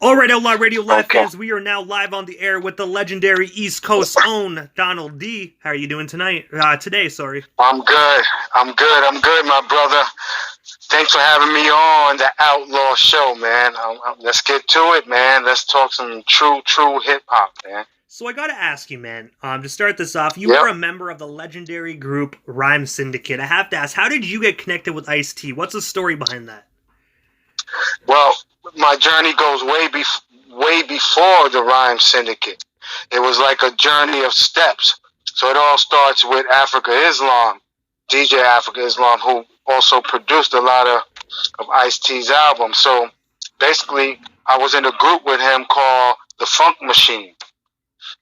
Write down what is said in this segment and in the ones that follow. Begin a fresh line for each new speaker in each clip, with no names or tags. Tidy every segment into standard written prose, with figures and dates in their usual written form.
All right, Outlaw Radio Live
Okay.
fans, we are now live on the air with the legendary East Coast own Donald D. How are you doing tonight? Today, sorry.
I'm good, my brother. Thanks for having me on the Outlaw show, man. Let's get to it, man. Let's talk some true hip-hop, man.
So I gotta ask you, man, to start this off, you were a member of the legendary group Rhyme Syndicate. I have to ask, how did you get connected with IceT? What's the story behind that?
Well, my journey goes way before the Rhyme Syndicate. It was like a journey of steps. So it all starts with Africa Islam, DJ Africa Islam, who also produced a lot of IceT's albums. So basically, I was in a group with him called The Funk Machine.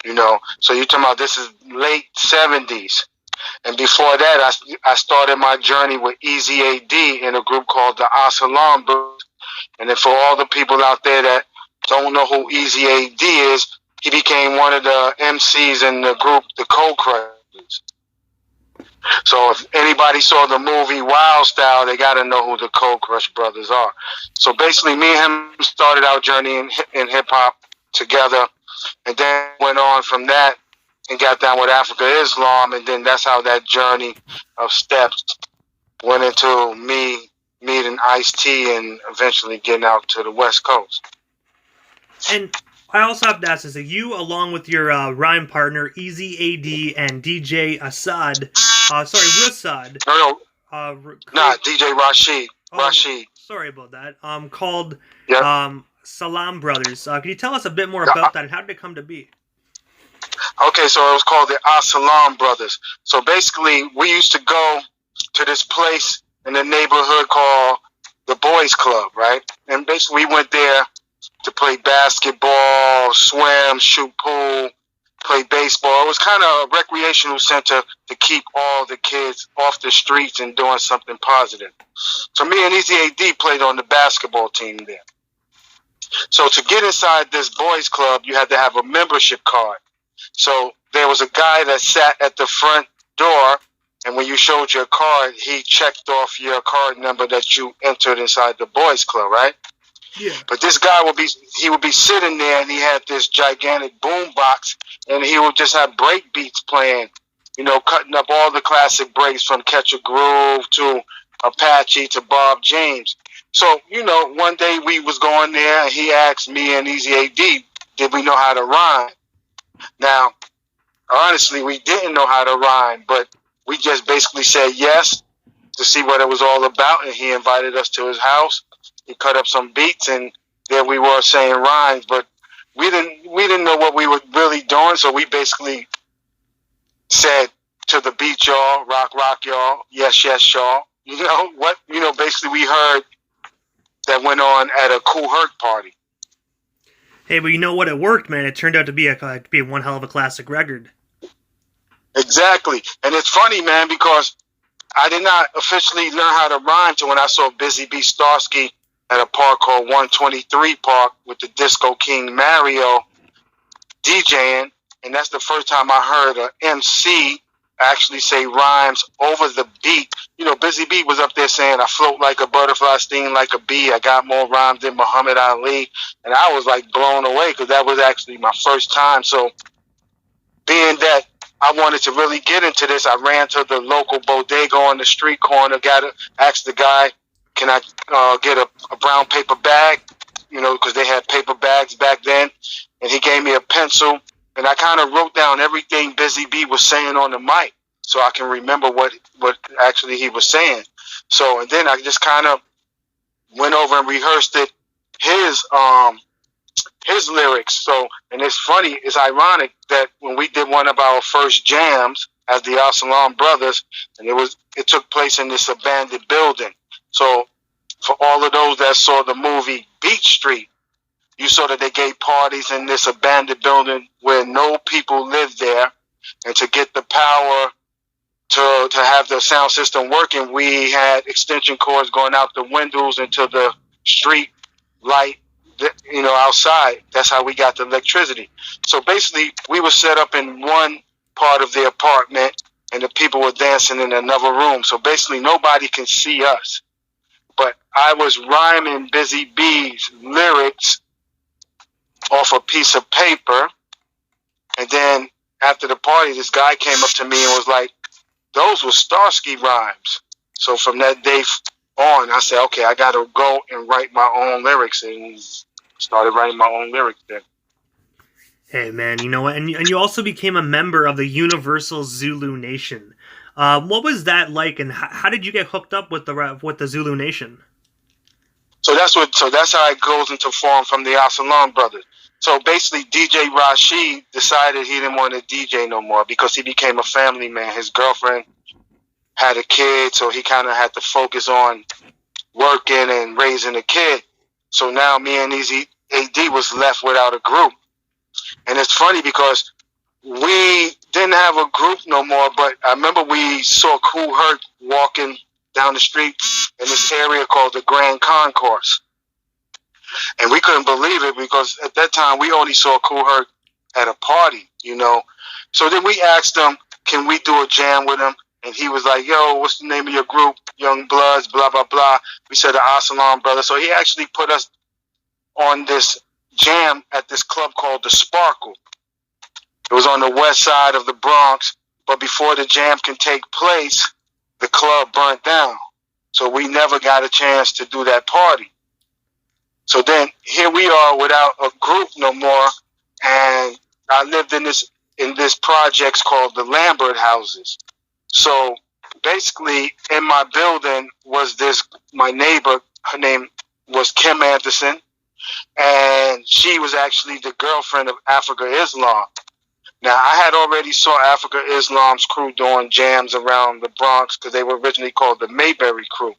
You know, so you're talking about this is late 70s. And before that, I started my journey with Easy AD in a group called the Salaam Brothers. And then for all the people out there that don't know who Easy AD is, he became one of the MCs in the group, the Cold Crushers. So if anybody saw the movie Wild Style, they got to know who the Cold Crush brothers are. So basically, me and him started our journey in hip-hop together, and then went on from that and got down with Africa Islam, and then that's how that journey of steps went into me meeting IceT and eventually getting out to the West Coast.
And I also have to ask this, you along with your rhyme partner Easy AD and DJ Rasad.
No, DJ Rashid. Rashid.
Sorry about that. Called
Yep.
Salaam Brothers. Can you tell us a bit more about that and how did it come to be?
Okay, so it was called the Salaam Brothers. So basically, we used to go to this place in the neighborhood called the Boys Club, right? And basically, we went there to play basketball, swim, shoot pool, play baseball. It was kind of a recreational center to keep all the kids off the streets and doing something positive. So me and Easy AD played on the basketball team there. So to get inside this boys club, you had to have a membership card. So there was a guy that sat at the front door, and when you showed your card, he checked off your card number that you entered inside the boys club, right?
Yeah.
But this guy would be sitting there, and he had this gigantic boom box, and he would just have break beats playing, you know, cutting up all the classic breaks from Catch a Groove to Apache to Bob James. So, you know, one day we was going there, and he asked me and Easy AD, did we know how to rhyme? Now, honestly, we didn't know how to rhyme, but we just basically said yes to see what it was all about, and he invited us to his house. He cut up some beats, and there we were saying rhymes, but we didn't know what we were really doing, so we basically said to the beat, y'all, rock, y'all, yes, y'all. You know what? You know, basically we heard that went on at a Kool Herc party.
Hey, but you know what? It worked, man. It turned out to be one hell of a classic record.
Exactly. And it's funny, man, because I did not officially learn how to rhyme till when I saw Busy B. Starsky at a park called 123 Park with the Disco King Mario DJing. And that's the first time I heard an MC actually say rhymes over the beat. You know, Busy B was up there saying, I float like a butterfly, sting like a bee. I got more rhymes than Muhammad Ali. And I was like blown away because that was actually my first time. So being that I wanted to really get into this, I ran to the local bodega on the street corner, asked the guy, can I get a brown paper bag? You know, because they had paper bags back then. And he gave me a pencil. And I kind of wrote down everything Busy B was saying on the mic so I can remember what actually he was saying. So, and then I just kind of went over and rehearsed his lyrics. So, and it's funny, it's ironic that when we did one of our first jams as the Salaam Brothers, and it took place in this abandoned building. So, for all of those that saw the movie Beach Street, you saw that they gave parties in this abandoned building where no people lived there. And to get the power to have the sound system working, we had extension cords going out the windows into the street light, you know, outside. That's how we got the electricity. So basically, we were set up in one part of the apartment, and the people were dancing in another room. So basically, nobody can see us. But I was rhyming Busy B's lyrics off a piece of paper. And then after the party, this guy came up to me and was like, those were Starsky rhymes. So from that day on, I said, okay, I got to go and write my own lyrics, and started writing my own lyrics then.
Hey, man, you know what? And you also became a member of the Universal Zulu Nation. What was that like, and how did you get hooked up with the Zulu Nation?
So that's how it goes into form from the Salaam Brothers. So basically, DJ Rashid decided he didn't want to DJ no more because he became a family man. His girlfriend had a kid, so he kind of had to focus on working and raising a kid. So now me and Easy AD was left without a group. And it's funny because we didn't have a group no more, but I remember we saw Kool Herc walking down the street in this area called the Grand Concourse. And we couldn't believe it because at that time we only saw Kool Herc at a party, you know. So then we asked him, can we do a jam with him? And he was like, yo, what's the name of your group? Young Bloods, blah, blah, blah. We said the Salaam Brothers. So he actually put us on this jam at this club called The Sparkle. It was on the west side of the Bronx, but before the jam can take place, the club burnt down. So we never got a chance to do that party. So then here we are without a group no more, and I lived in this projects called the Lambert Houses. So basically in my building was my neighbor, her name was Kim Anderson, and she was actually the girlfriend of Africa Islam. Now, I had already saw Africa Islam's crew doing jams around the Bronx because they were originally called the Mayberry crew.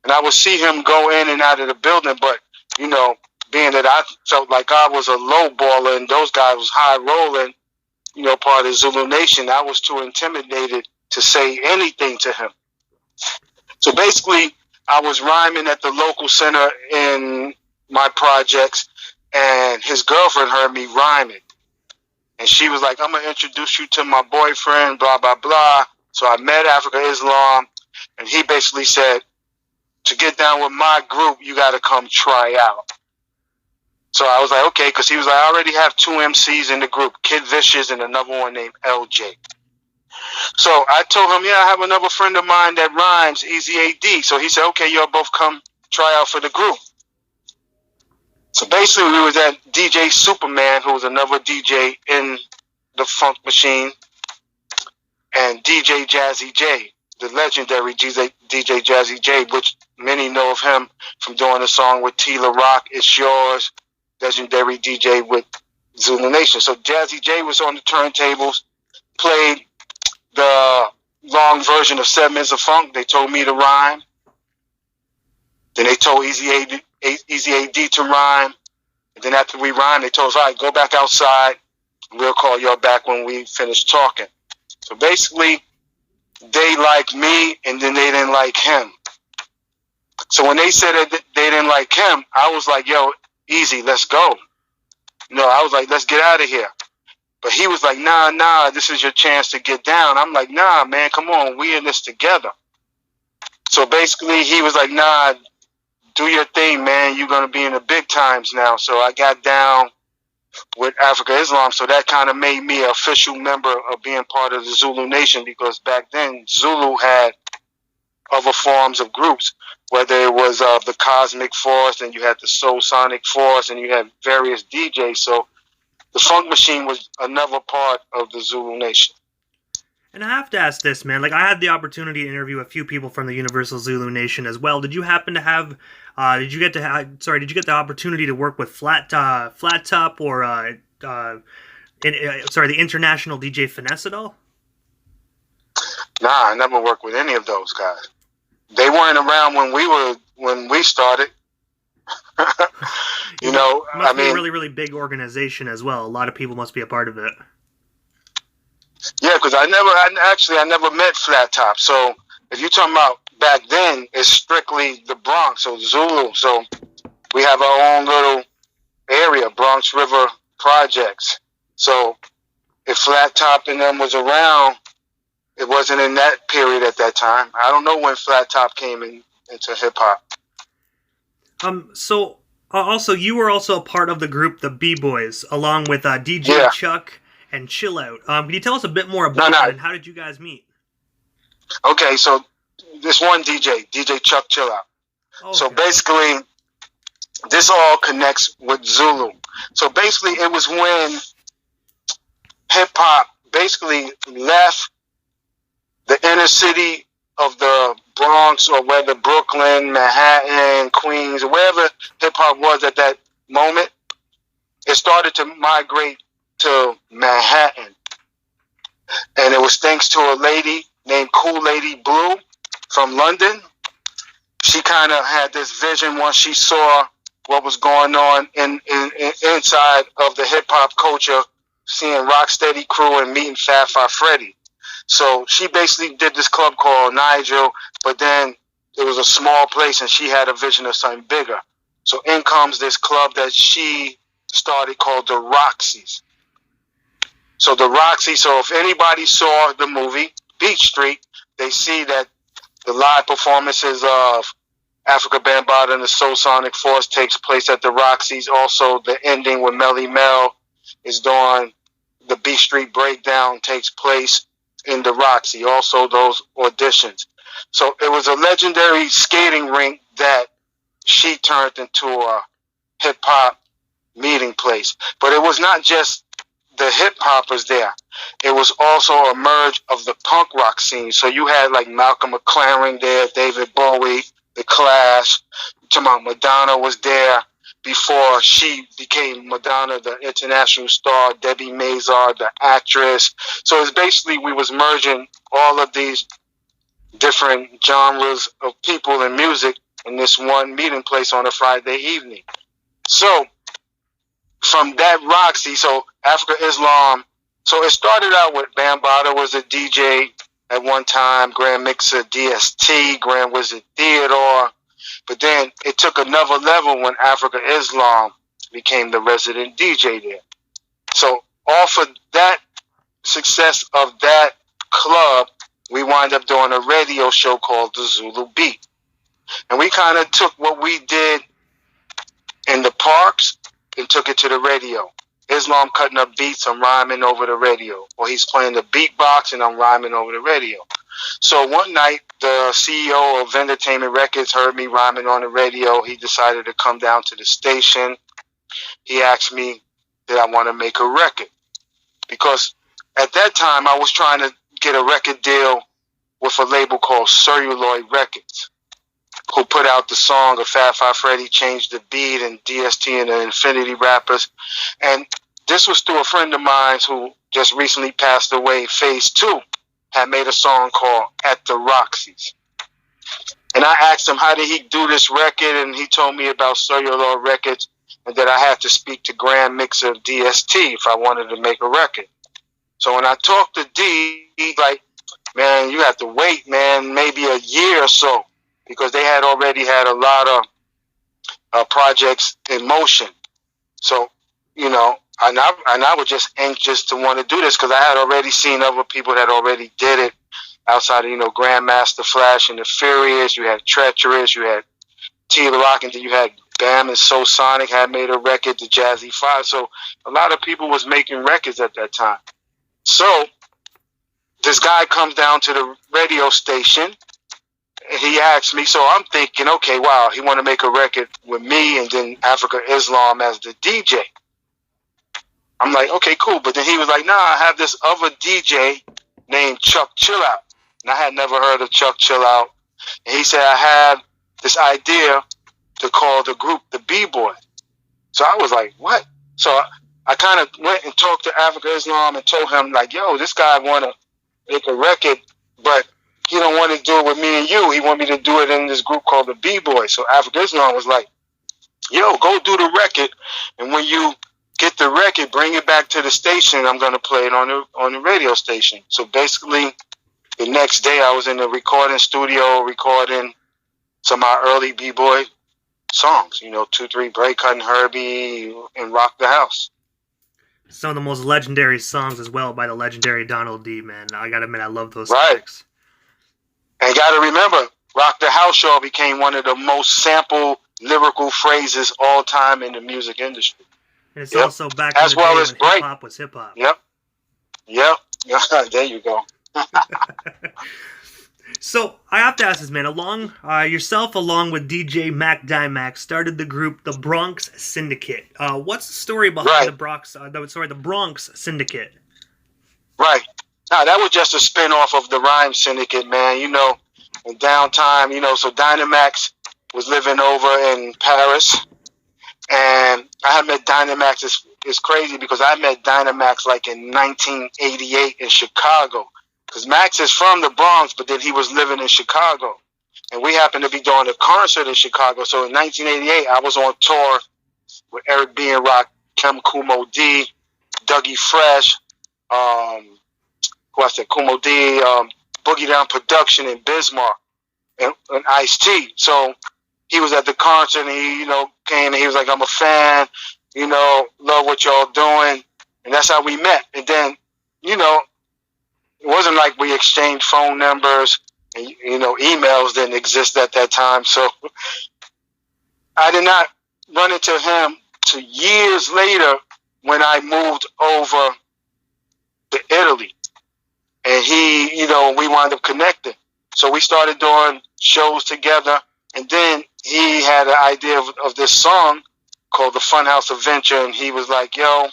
And I would see him go in and out of the building, but, you know, being that I felt like I was a low baller and those guys was high rolling, you know, part of the Zulu Nation, I was too intimidated to say anything to him. So basically, I was rhyming at the local center in my projects, and his girlfriend heard me rhyming. And she was like, I'm going to introduce you to my boyfriend, blah, blah, blah. So I met Africa Islam, and he basically said, to get down with my group, you got to come try out. So I was like, okay, because he was like, I already have 2 MCs in the group, Kid Vicious and another one named LJ. So I told him, yeah, I have another friend of mine that rhymes, Easy AD. So he said, okay, y'all both come try out for the group. So basically, we was at DJ Superman, who was another DJ in the Funk Machine, and DJ Jazzy J, the legendary DJ Jazzy J, which many know of him from doing a song with Tila Rock, It's Yours, legendary DJ with Zulu Nation. So Jazzy J was on the turntables, played the long version of 7 Minutes of Funk. They told me to rhyme. Then they told Easy AD to rhyme. And then after we rhymed, they told us, all right, go back outside. And we'll call y'all back when we finish talking. So basically, they liked me, and then they didn't like him. So when they said that they didn't like him, I was like, yo, Easy, let's go. You know, I was like, let's get out of here. But he was like, nah, this is your chance to get down. I'm like, nah, man, come on, we in this together. So basically, he was like, nah, do your thing, man. You're going to be in the big times now. So I got down with Africa Islam. So that kind of made me an official member of being part of the Zulu Nation, because back then Zulu had other forms of groups, whether it was the Cosmic Force, and you had the Soul Sonic Force, and you had various DJs. So the Funk Machine was another part of the Zulu Nation.
And I have to ask this, man. Like, I had the opportunity to interview a few people from the Universal Zulu Nation as well. Did you happen to have? Did you get the opportunity to work with Flat Top or the international DJ Finesse at all?
Nah, I never worked with any of those guys. They weren't around when we started. You know,
it must be a really, really big organization as well. A lot of people must be a part of it.
Yeah, because I never met Flat Top. So if you're talking about back then, it's strictly the Bronx, so Zulu. So we have our own little area, Bronx River Projects. So if Flat Top and them was around, it wasn't in that period at that time. I don't know when Flat Top came into hip hop.
So Also, you were also a part of the group, the BBoys, along with DJ
Yeah.
Chuck and Chill Out. Can you tell us a bit more
No,
about
no.
that, and how did you guys meet?
Okay, so this one DJ Chuck Chill Out.
Oh,
So
okay.
basically, this all connects with Zulu. So basically, it was when hip hop basically left the inner city of the Bronx, or whether Brooklyn, Manhattan, Queens, or wherever hip hop was at that moment. It started to migrate to Manhattan. And it was thanks to a lady named Cool Lady Blue from London. She kind of had this vision once she saw what was going on in inside of the hip hop culture, seeing Rocksteady Crew and meeting Fat Five Freddy. So she basically did this club called Nigel, but then it was a small place and she had a vision of something bigger. So in comes this club that she started called the Roxy's. So the Roxy, so if anybody saw the movie Beach Street, they see that the live performances of Africa Bambaataa and the Soul Sonic Force takes place at the Roxy's. Also, the ending with Melly Mel is doing the Beach Street Breakdown takes place in the Roxy. Also, those auditions. So it was a legendary skating rink that she turned into a hip hop meeting place. But it was not just the hip hoppers there. It was also a merge of the punk rock scene. So you had like Malcolm McLaren there, David Bowie, The Clash. Madonna was there before she became Madonna, the international star, Debbie Mazar, the actress. So it's basically we was merging all of these different genres of people and music in this one meeting place on a Friday evening. So from that Roxy, so Africa Islam, so it started out with Bambaataa was a DJ at one time, Grand Mixer DST, Grand Wizard Theodore, but then it took another level when Africa Islam became the resident DJ there. So off of that success of that club, we wind up doing a radio show called the Zulu Beat. And we kind of took what we did in the parks and took it to the radio. Islam cutting up beats, I'm rhyming over the radio. Or he's playing the beatbox and I'm rhyming over the radio. So one night, the CEO of Entertainment Records heard me rhyming on the radio. He decided to come down to the station. He asked me, did I want to make a record? Because at that time, I was trying to get a record deal with a label called Celluloid Records, who put out the song of Fat Five Freddy, Changed the Beat, and DST and the Infinity Rappers. And this was through a friend of mine who just recently passed away, Phase 2, had made a song called At the Roxy's. And I asked him, how did he do this record? And he told me about Celluloid Records and that I had to speak to Grand Mixer of DST if I wanted to make a record. So when I talked to D, he's like, man, you have to wait, man, maybe a year or so, because they had already had a lot of projects in motion. So, you know, and I was just anxious to want to do this because I had already seen other people that already did it outside of, you know, Grandmaster Flash and the Furious. You had Treacherous, you had T La Rock, and then you had Bam and Soul Sonic had made a record, the Jazzy Five. So a lot of people was making records at that time. So this guy comes down to the radio station. He asked me, so I'm thinking, okay, wow, he want to make a record with me and then Africa Islam as the DJ. I'm like, okay, cool. But then he was like, nah, I have this other DJ named Chuck Chill Out. And I had never heard of Chuck Chill Out. And he said, I have this idea to call the group the BBoys. So I was like, what? So I kind of went and talked to Africa Islam and told him, like, yo, this guy want to make a record, but he don't want to do it with me and you. He want me to do it in this group called the BBoys. So Africa Islam was like, yo, go do the record, and when you get the record, bring it back to the station. I'm going to play it on the radio station. So basically, the next day I was in the recording studio recording some of my early B-boy songs, you know, 2-3 Break Cut and Herbie and Rock the House.
Some of the most legendary songs as well by the legendary Donald D, man. I gotta admit, I love those
tracks. And gotta remember, Rock the House Show became one of the most sampled lyrical phrases all time in the music industry.
And it's also back
as
in the
well
day
as
when
break.
hip hop was hip hop.
Yep. There you go.
So I have to ask this, man. Yourself, along with DJ Mac Dimax, started the group the Bronx Syndicate. What's the story behind the Bronx Syndicate?
Right. Now that was just a spin-off of the Rhyme Syndicate, man. You know, in downtime, so Dynamax was living over in Paris, and I had met Dynamax. It's crazy because I met Dynamax like in 1988 in Chicago. Because Max is from the Bronx, but then he was living in Chicago. And we happened to be doing a concert in Chicago. So in 1988, I was on tour with Eric B. and Rock, Kem Kumo D, Dougie Fresh, Kumo D, Boogie Down Production in Bismarck, and IceT. So he was at the concert, and he, came, and he was like, I'm a fan, love what y'all doing. And that's how we met. And then, it wasn't like we exchanged phone numbers and, emails didn't exist at that time. So I did not run into him till years later when I moved over to Italy. And he, we wound up connecting. So we started doing shows together. And then he had an idea of this song called The Funhouse Adventure. And he was like, yo,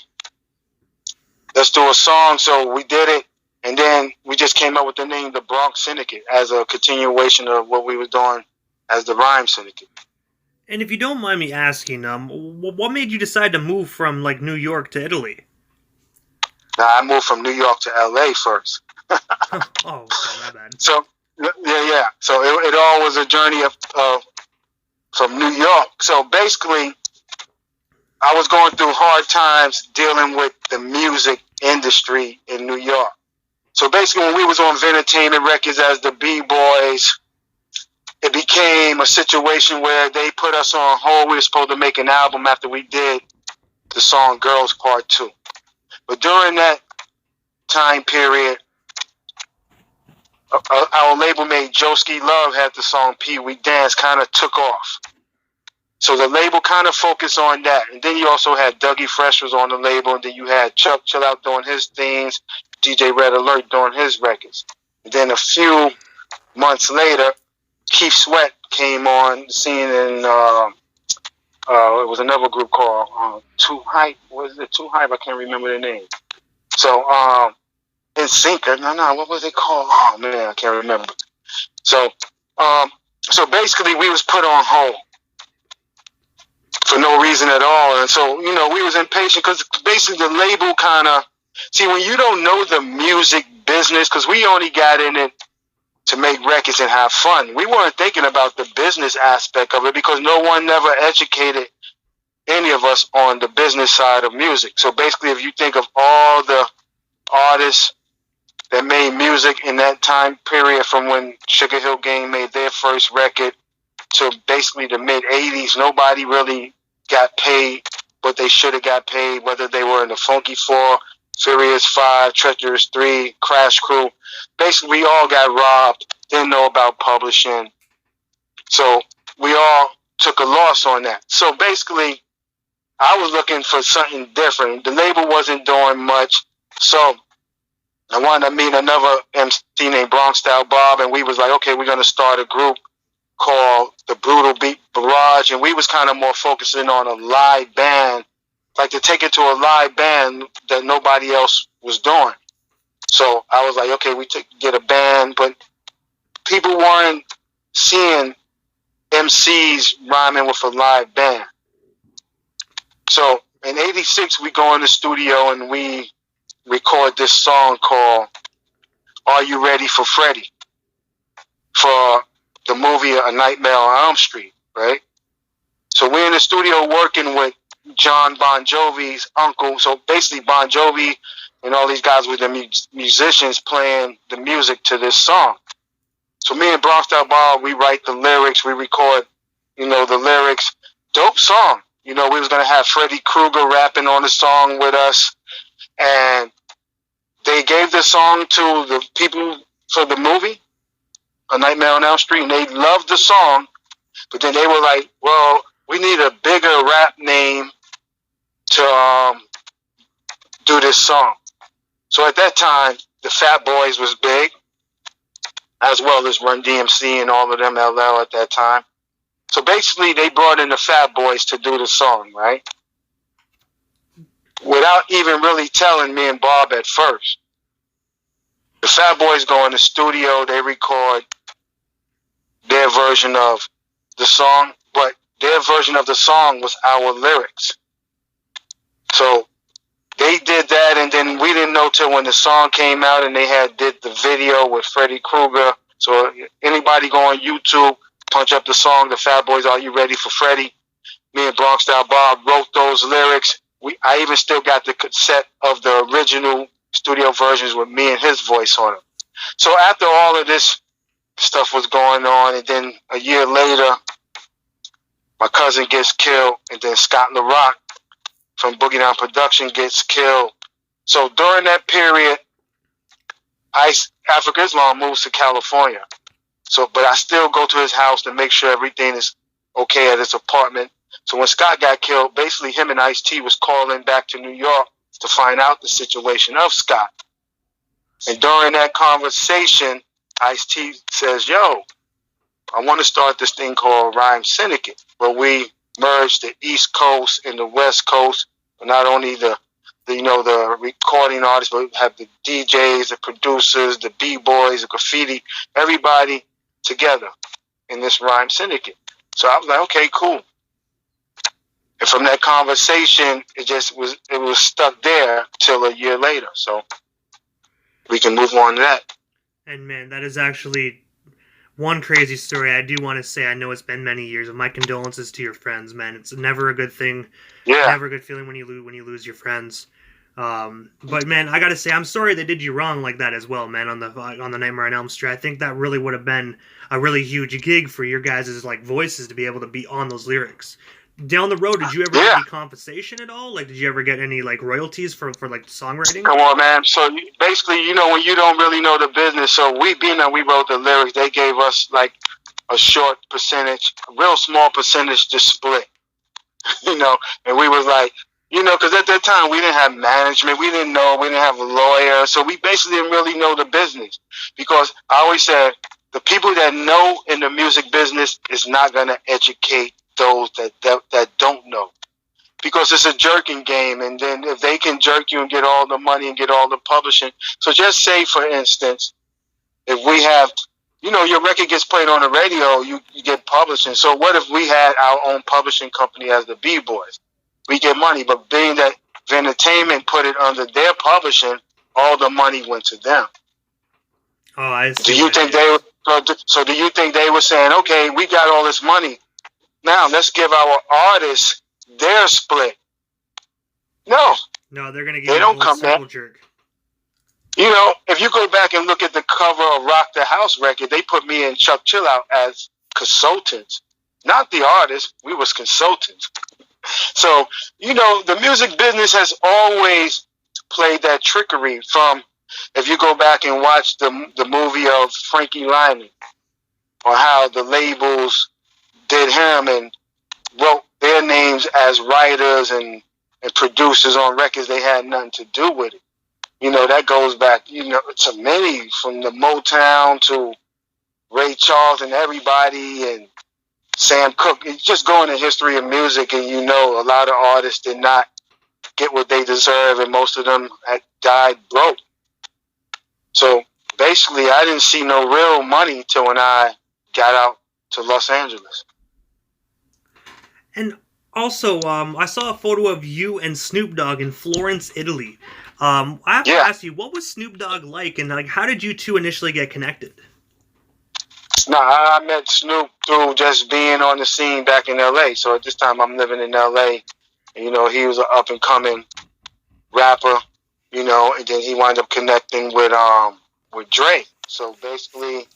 let's do a song. So we did it. And then we just came up with the name The Bronx Syndicate as a continuation of what we were doing as the Rhyme Syndicate.
And if you don't mind me asking, what made you decide to move from like New York to Italy?
Now, I moved from New York to LA first.
Oh, okay, my bad.
So, yeah. So it all was a journey of from New York. So basically, I was going through hard times dealing with the music industry in New York. So basically, when we was on Entertainment Records as the BBoys, it became a situation where they put us on hold. We were supposed to make an album after we did the song Girls Part 2. But during that time period, our label mate Joski Love had the song Pee Wee Dance kind of took off. So the label kind of focused on that. And then you also had Dougie Fresh was on the label, and then you had Chuck Chill Out doing his things, DJ Red Alert doing his records. And then a few months later, Keith Sweat came on the scene, and it was another group called Too Hype. What is it? Too Hype? I can't remember the name. So, in Sync. No, what was it called? Oh man, I can't remember. So basically, we was put on hold for no reason at all, and so we was impatient because basically the label kind of when you don't know the music business, because we only got in it to make records and have fun. We weren't thinking about the business aspect of it because no one never educated any of us on the business side of music. So basically, if you think of all the artists that made music in that time period, from when Sugar Hill Gang made their first record to basically the mid-'80s, nobody really got paid what they should have got paid, whether they were in the Funky Four, Furious 5, Treacherous 3, Crash Crew. Basically, we all got robbed, didn't know about publishing. So we all took a loss on that. So basically, I was looking for something different. The label wasn't doing much. So I wanted to meet another MC named Bronx Style Bob, and we was like, okay, we're going to start a group called the Brutal Beat Barrage, and we was kind of more focusing on a live band, like to take it to a live band that nobody else was doing. So I was like, okay, get a band, but people weren't seeing MCs rhyming with a live band. So in '86, we go in the studio and we record this song called Are You Ready for Freddy? For the movie A Nightmare on Elm Street, right? So we're in the studio working with John Bon Jovi's uncle. So basically Bon Jovi and all these guys were the musicians playing the music to this song. So me and Bronx Style Bob, we write the lyrics, we record, the lyrics. Dope song. We was going to have Freddy Krueger rapping on the song with us. And they gave the song to the people for the movie, A Nightmare on Elm Street, and they loved the song. But then they were like, well, we need a bigger rap name to do this song. So at that time, the Fat Boys was big, as well as Run DMC and all of them, LL at that time. So basically, they brought in the Fat Boys to do the song, right? Without even really telling me and Bob at first. The Fat Boys go in the studio, they record their version of the song, but their version of the song was our lyrics. So they did that, and then we didn't know till when the song came out and they did the video with Freddy Krueger. So anybody go on YouTube, punch up the song, The Fat Boys, Are You Ready for Freddy? Me and Bronx Style Bob wrote those lyrics. I even still got the cassette of the original studio versions with me and his voice on them. So after all of this stuff was going on, and then a year later, my cousin gets killed, and then Scott LaRock from Boogie Down Production gets killed. So during that period, Africa Islam moves to California. So, but I still go to his house to make sure everything is okay at his apartment. So when Scott got killed, basically him and IceT was calling back to New York to find out the situation of Scott. And during that conversation, IceT says, yo, I want to start this thing called Rhyme Syndicate, where we merge the East Coast and the West Coast, but not only the recording artists, but we have the DJs, the producers, the B-boys, the graffiti, everybody together in this Rhyme Syndicate. So I was like, okay, cool. And from that conversation, it was stuck there till a year later. So we can move on to that.
And man, that is actually one crazy story. I do want to say, I know it's been many years, and my condolences to your friends, man. It's never a good thing.
Yeah.
Never a good feeling when you lose your friends. But man, I gotta say, I'm sorry they did you wrong like that as well, man. On the Nightmare on Elm Street, I think that really would have been a really huge gig for your guys' like voices to be able to be on those lyrics. Down the road, did you ever get any compensation at all? Like, did you ever get any like royalties for like songwriting?
Come on, man. So basically, when you don't really know the business, so we wrote the lyrics, they gave us like a short percentage, a real small percentage to split, and we was like, because at that time we didn't have management, we didn't have a lawyer, so we basically didn't really know the business. Because I always said, the people that know in the music business is not going to educate those that don't know, because it's a jerking game. And then if they can jerk you and get all the money and get all the publishing, so just say for instance, if we have, your record gets played on the radio, you get publishing. So what if we had our own publishing company as the B-Boys? We get money, but being that Entertainment put it under their publishing, all the money went to them.
Oh, I see.
Do you think they were saying, okay, we got all this money, now let's give our artists their split? No,
they're gonna give
they
you
don't
a
come
circle
back.
jerk.
If you go back and look at the cover of Rock the House record, they put me and Chuck Chillout as consultants, not the artists. We was consultants. So, the music business has always played that trickery. From, if you go back and watch the movie of Frankie Lyman, or how the labels did him and wrote their names as writers and producers on records they had nothing to do with it. That goes back, to many, from the Motown to Ray Charles and everybody, and Sam Cooke. You just go in the history of music, and a lot of artists did not get what they deserve, and most of them had died broke. So basically, I didn't see no real money till when I got out to Los Angeles.
And also, I saw a photo of you and Snoop Dogg in Florence, Italy. I have to ask you, what was Snoop Dogg like, and like, how did you two initially get connected?
I met Snoop through just being on the scene back in L.A. So at this time, I'm living in L.A. And, he was an up-and-coming rapper, and then he wound up connecting with Dre. So basically,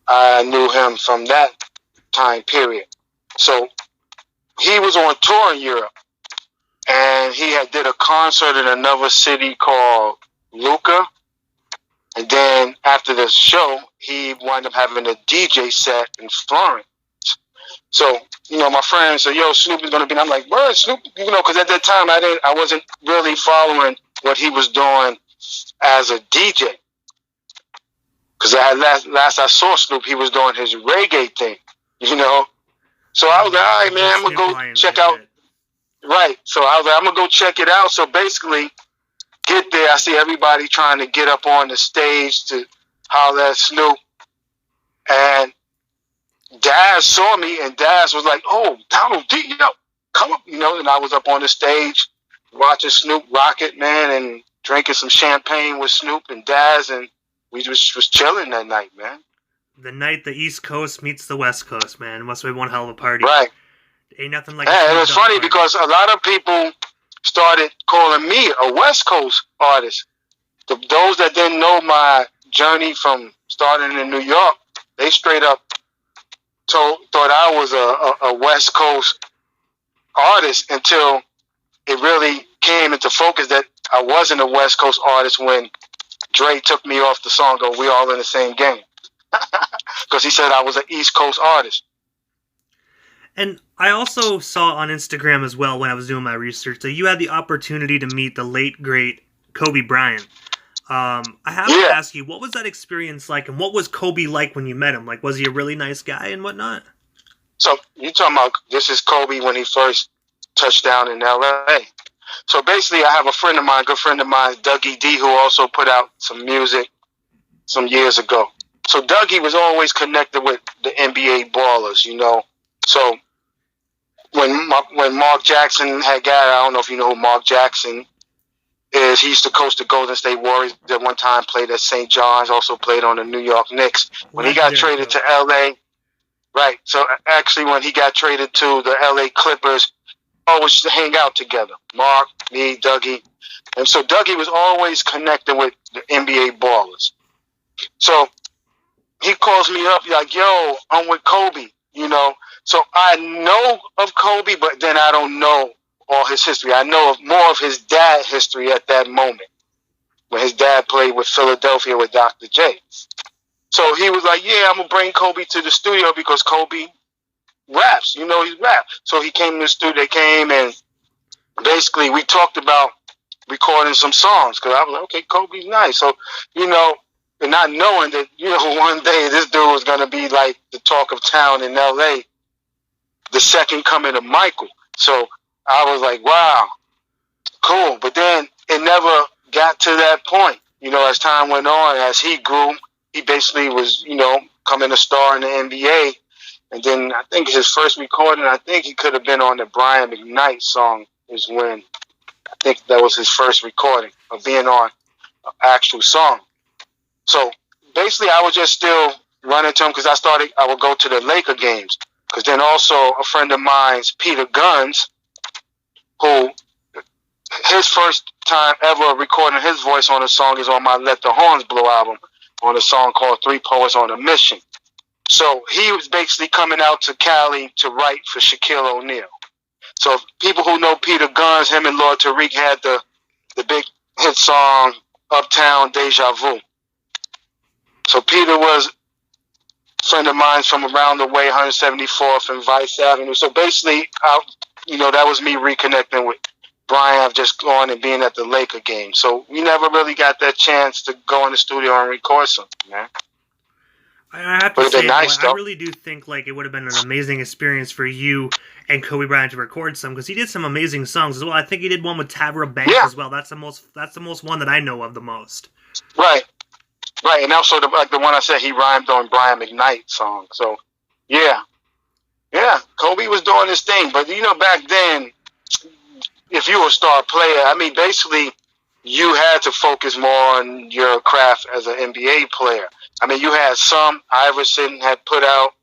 I knew him from that time period. So he was on tour in Europe, and he did a concert in another city called Lucca. And then after the show, he wound up having a DJ set in Florence. So, my friend said, "Yo, Snoop is gonna be." And I'm like, "Where is Snoop?" Because at that time I wasn't really following what he was doing as a DJ. Because last I saw Snoop, he was doing his reggae thing. So I was like, "All right, man, I'm gonna go check out." Right. So I was like, "I'm gonna go check it out." So basically, get there, I see everybody trying to get up on the stage to holler at Snoop, and Daz saw me, and Daz was like, "Oh, Donald D, come up," and I was up on the stage watching Snoop rock it, man, and drinking some champagne with Snoop and Daz, and we just was chilling that night, man.
The night the East Coast meets the West Coast, man. It must have been one hell of a party.
Right.
Ain't nothing like
it was funny because a lot of people started calling me a West Coast artist. Those that didn't know my journey from starting in New York, they straight up thought I was a West Coast artist until it really came into focus that I wasn't a West Coast artist when Dre took me off the song of "We All in the Same Game," because he said I was an East Coast artist.
And I also saw on Instagram as well when I was doing my research that you had the opportunity to meet the late great Kobe Bryant. I have to ask you, what was that experience like, and what was Kobe like when you met him? Like, was he a really nice guy and whatnot?
So you talking about this is Kobe when he first touched down in L.A. So basically, I have a good friend of mine, Dougie D, who also put out some music some years ago. So Dougie was always connected with the NBA ballers, So when Mark Jackson had got, I don't know if you know who Mark Jackson is. He used to coach the Golden State Warriors. At one time played at St. John's, also played on the New York Knicks. When he got traded to LA, right. So actually when he got traded to the LA Clippers, always used to hang out together. Mark, me, Dougie. And so Dougie was always connected with the NBA ballers. So he calls me up like, "Yo, I'm with Kobe," So I know of Kobe, but then I don't know all his history. I know of more of his dad history at that moment when his dad played with Philadelphia with Dr. J. So he was like, "Yeah, I'm going to bring Kobe to the studio because Kobe raps. He's rap." So he came to the studio. They came and basically we talked about recording some songs because I was like, okay, Kobe's nice. So, and not knowing that, one day this dude was going to be like the talk of town in L.A., the second coming of Michael. So I was like, wow, cool. But then it never got to that point. As time went on, as he grew, he basically was, becoming a star in the NBA. And then I think his first recording, I think he could have been on the Brian McKnight song is when I think that was his first recording of being on an actual song. So basically I was just still running to him because I would go to the Laker games. Because then also a friend of mine's, Peter Guns, who his first time ever recording his voice on a song is on my Let the Horns Blow album on a song called Three Poets on a Mission. So he was basically coming out to Cali to write for Shaquille O'Neal. So people who know Peter Guns, him and Lord Tariq had the big hit song Uptown Deja Vu. So Peter was a friend of mine from around the way, 174th and Vice Avenue. So basically, that was me reconnecting with Brian. I've just gone and being at the Laker game. So we never really got that chance to go in the studio and record something, man.
I have to say, nice, I really do think like it would have been an amazing experience for you and Kobe Bryant to record some because he did some amazing songs as well. I think he did one with Tavra Banks as well. That's the most one that I know of the most.
Right, and also the one I said he rhymed on Brian McKnight song. So yeah, Kobe was doing his thing. But back then, if you were a star player, basically you had to focus more on your craft as an NBA player. You had some. Iverson had put out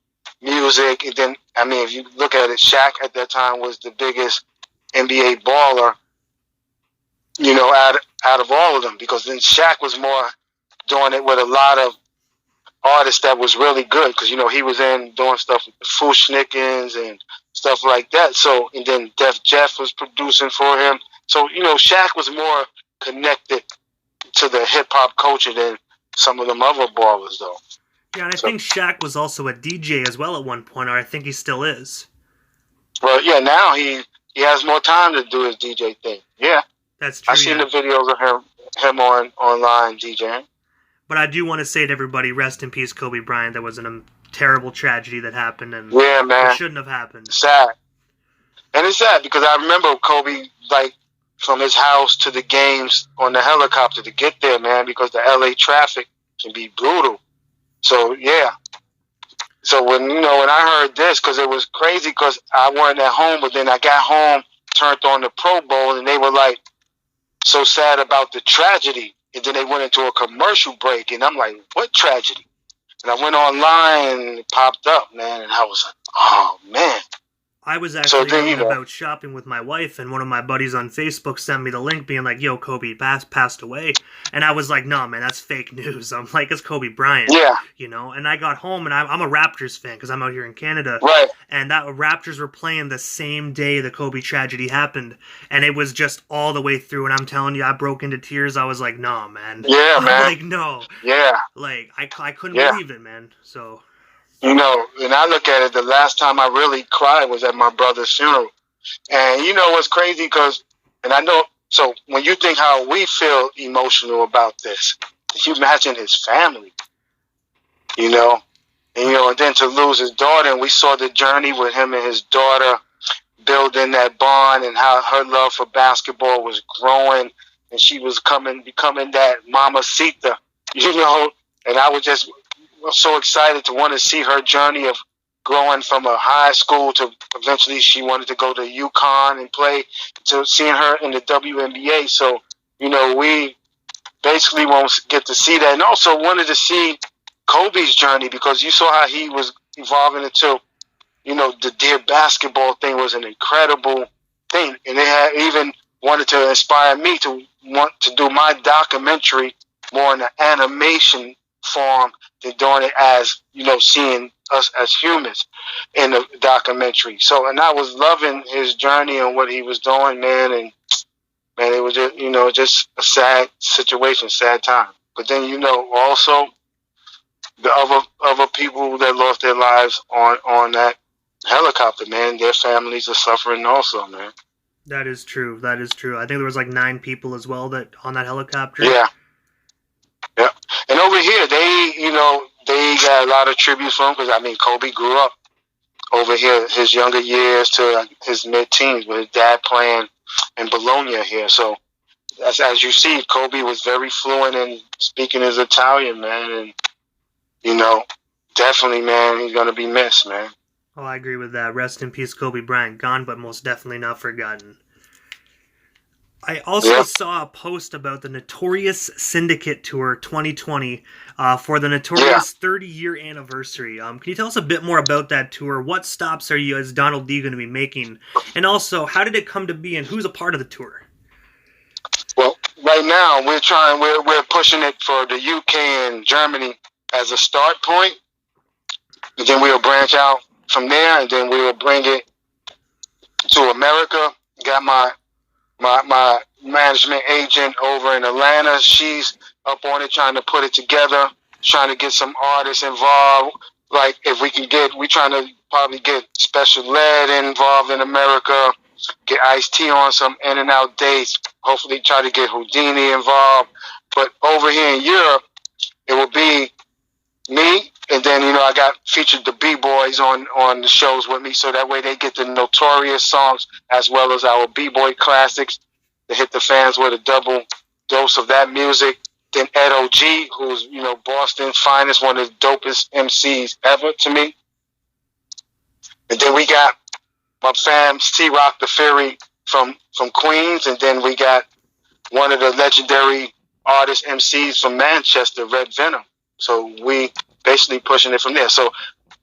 music. And then, if you look at it, Shaq at that time was the biggest NBA baller, out of all of them. Because then Shaq was more doing it with a lot of artists that was really good. Because, he was doing stuff with the Fushnikins and stuff like that. So, and then Def Jeff was producing for him. So, Shaq was more connected to the hip-hop culture than some of them other ballers, though.
Yeah, and I
So,
think Shaq was also a DJ as well at one point, or I think he still is.
well, yeah, now he has more time to do his DJ thing. Yeah,
That's
I
true,
seen
yeah.
the videos of him on online DJing.
But I do want to say to everybody, rest in peace, Kobe Bryant. That was a terrible tragedy that happened, and
Yeah,
it
man,
shouldn't have happened.
sad. And it's sad because I remember Kobe, like, from his house to the games on the helicopter to get there, man, because the LA traffic can be brutal. So, yeah. So, when I heard this, because it was crazy because I wasn't at home, but then I got home, turned on the Pro Bowl, and they were, like, so sad about the tragedy. And then they went into a commercial break, and I'm like, what tragedy? And I went online, and it popped up, man, and I was like, oh, man.
I was
So
actually
then,
out and about shopping with my wife, and one of my buddies on Facebook sent me the link being like, yo, Kobe passed away. And I was like, no, man, that's fake news. I'm like, it's Kobe Bryant.
Yeah.
You know? And I got home, and I'm a Raptors fan because I'm out here in Canada.
Right.
And that Raptors were playing the same day the Kobe tragedy happened. And it was just all the way through. And I'm telling you, I broke into tears. I was like, no, man.
Yeah, man.
Like, no.
Yeah.
Like, I couldn't believe it, man. So...
And I look at it, the last time I really cried was at my brother's funeral. And you know what's crazy? And I know, so when you think how we feel emotional about this, you imagine his family, And, and then to lose his daughter, and we saw the journey with him and his daughter building that bond and how her love for basketball was growing, and she was becoming that mamacita, and I was so excited to want to see her journey of growing from a high school to eventually she wanted to go to UConn and play, to seeing her in the WNBA. So, we basically won't get to see that. And also wanted to see Kobe's journey because you saw how he was evolving into, the Dear Basketball thing was an incredible thing. And they had even wanted to inspire me to want to do my documentary more in the animation form than doing it as, seeing us as humans in the documentary. So, and I was loving his journey and what he was doing, man. And, man, it was just, just a sad situation, sad time. But then, also the other people that lost their lives on that helicopter, man, their families are suffering also, man.
That is true. That is true. I think there was like 9 people as well that on that helicopter.
Yeah. Yeah. And over here, they got a lot of tributes from him because, Kobe grew up over here, his younger years to his mid-teens with his dad playing in Bologna here. So, as you see, Kobe was very fluent in speaking his Italian, man. And, definitely, man, he's going to be missed, man.
Oh, I agree with that. Rest in peace, Kobe Bryant. Gone, but most definitely not forgotten. I also saw a post about the Notorious Syndicate Tour 2020 for the Notorious 30-year anniversary. Can you tell us a bit more about that tour? What stops are you as Donald D going to be making? And also, how did it come to be and who's a part of the tour?
Well, right now we're pushing it for the UK and Germany as a start point. And then we'll branch out from there, and then we will bring it to America. Got my management agent over in Atlanta. She's up on it, trying to put it together, trying to get some artists involved. Like, if we can we're trying to probably get Special Ed involved in America, get IceT on some in and out dates, hopefully try to get Houdini involved. But over here in Europe, it will be me, and then, I got featured the BBoys on the shows with me, so that way they get the Notorious songs as well as our B-Boy classics to hit the fans with a double dose of that music. Then Ed O.G., who's, Boston's finest, one of the dopest MCs ever to me. And then we got my fam, C-Rock the Fury from Queens, and then we got one of the legendary artist MCs from Manchester, Red Venom. So we basically pushing it from there. So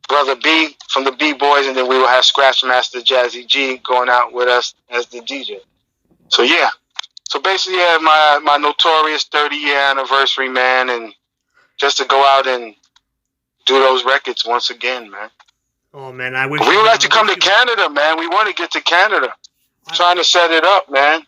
Brother B from the B-Boys, and then we will have Scratch Master Jazzy G going out with us as the DJ. So yeah. So basically, my Notorious 30-year anniversary, man, and just to go out and do those records once again, man.
Oh man, I wish
we would like to come to Canada, man. We want to get to Canada. Trying to set it up, man.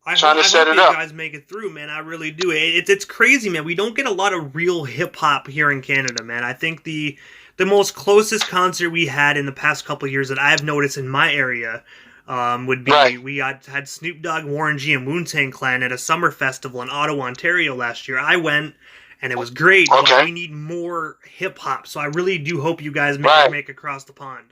I
trying to set
hope
it
you
up.
guys make it through, man. I really do. It's crazy, man. We don't get a lot of real hip hop here in Canada, man. I think the most closest concert we had in the past couple of years that I've noticed in my area would be we had Snoop Dogg, Warren G, and Wu-Tang Clan at a summer festival in Ottawa, Ontario last year. I went, and it was great, but we need more hip-hop, so I really do hope you guys make across the pond.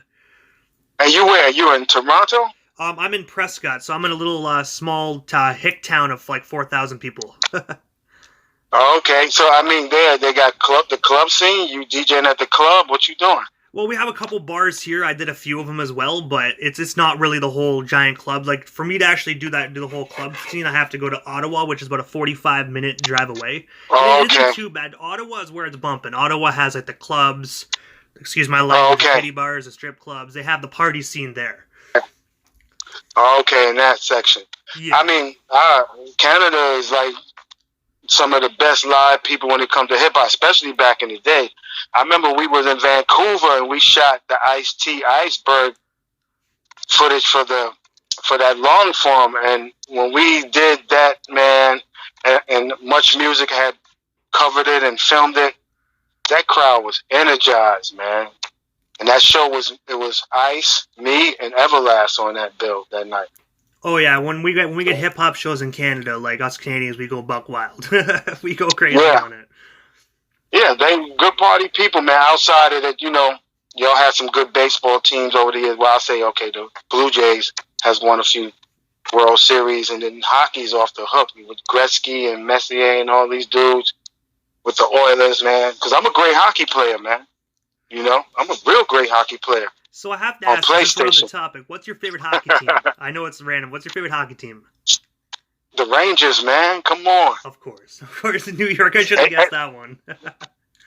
And you where? You in Toronto?
I'm in Prescott, so I'm in a little small hick town of like 4,000 people.
Okay, so I mean, they got the club scene. You DJing at the club? What you doing?
Well, we have a couple bars here. I did a few of them as well, but it's not really the whole giant club. Like, for me to actually do the whole club scene, I have to go to Ottawa, which is about a 45-minute drive away. It isn't too bad. Ottawa is where it's bumping. Ottawa has, like, the clubs, excuse my language, the kitty bars, the strip clubs. They have the party scene there.
Okay, in that section. Yeah. I mean, Canada is, like, some of the best live people when it comes to hip-hop, especially back in the day. I remember we was in Vancouver and we shot the IceT Iceberg footage for that long form, and when we did that, man, and Much Music had covered it and filmed it, that crowd was energized, man. And that show was Ice, me, and Everlast on that bill that night.
Oh yeah, when we get hip hop shows in Canada, like us Canadians, we go buck wild. We go crazy on it.
Yeah, they good party people, man. Outside of that, y'all have some good baseball teams over the years. Well, I'll say, okay, the Blue Jays has won a few World Series, and then hockey's off the hook with Gretzky and Messier and all these dudes with the Oilers, man. Because I'm a great hockey player, man. I'm a real great hockey player.
So I have to ask, just on the topic, what's your favorite hockey team? I know it's random. What's your favorite hockey team?
The Rangers, man. Come on.
Of course, in New York. I should have guessed that one.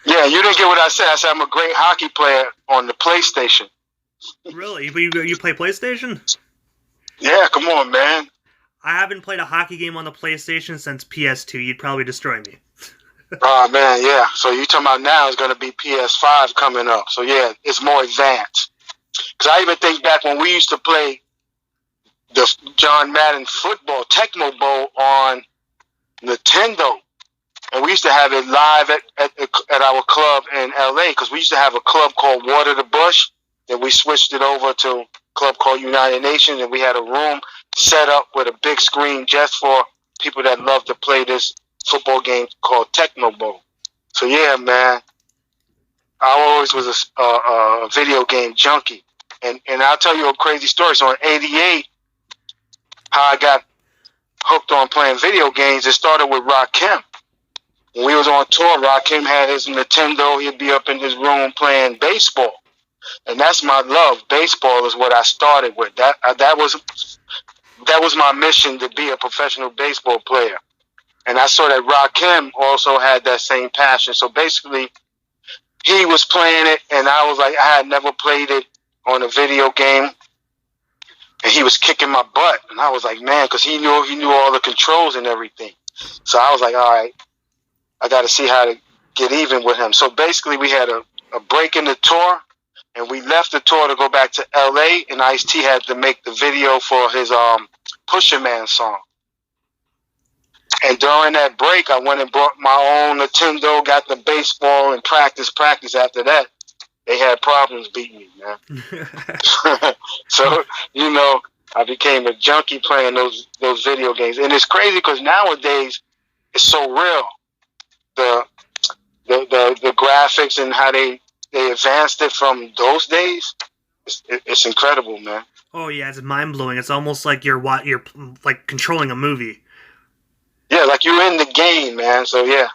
Yeah, you didn't get what I said. I said I'm a great hockey player on the PlayStation.
Really? You play PlayStation?
Yeah, come on, man.
I haven't played a hockey game on the PlayStation since PS2. You'd probably destroy me.
Oh, man, yeah. So you talking about now is going to be PS5 coming up. So, yeah, it's more advanced. Because I even think back when we used to play the John Madden football, Tecmo Bowl on Nintendo. And we used to have it live at our club in L.A. because we used to have a club called Water the Bush. Then we switched it over to a club called United Nations. And we had a room set up with a big screen just for people that love to play this football game called Tecmo Bowl. So, yeah, man, I always was a video game junkie. And I'll tell you a crazy story. So in 88, how I got hooked on playing video games, it started with Rakim. When we was on tour, Rakim had his Nintendo. He'd be up in his room playing baseball. And that's my love. Baseball is what I started with. That was my mission, to be a professional baseball player. And I saw that Rakim also had that same passion. So basically, he was playing it, and I was like, I had never played it on a video game. And he was kicking my butt. And I was like, man, because he knew all the controls and everything. So I was like, all right, I got to see how to get even with him. So basically, we had a break in the tour, and we left the tour to go back to L.A., and IceT had to make the video for his Pusher Man song. And during that break, I went and brought my own Nintendo, got the baseball, and practice. After that, they had problems beating me, man. So, I became a junkie playing those video games. And it's crazy because nowadays, it's so real. The graphics and how they advanced it from those days, it's incredible, man.
Oh, yeah, it's mind-blowing. It's almost like you're like controlling a movie.
Yeah, like you're in the game, man. So, yeah.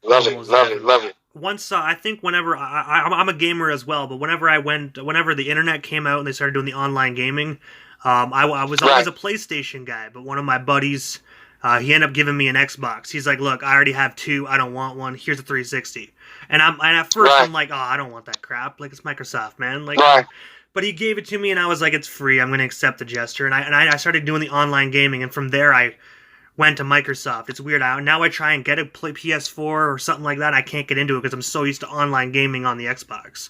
Love it.
Once, I think whenever, I'm a gamer as well, but whenever the internet came out and they started doing the online gaming, I was always a PlayStation guy, but one of my buddies, he ended up giving me an Xbox. He's like, look, I already have two, I don't want one, here's a 360. And at first I'm like, oh, I don't want that crap, like, it's Microsoft, man. Like, but he gave it to me and I was like, it's free, I'm going to accept the gesture. And I started doing the online gaming, and from there I went to Microsoft. It's weird. Now I try and get a PS4 or something like that. I can't get into it because I'm so used to online gaming on the Xbox.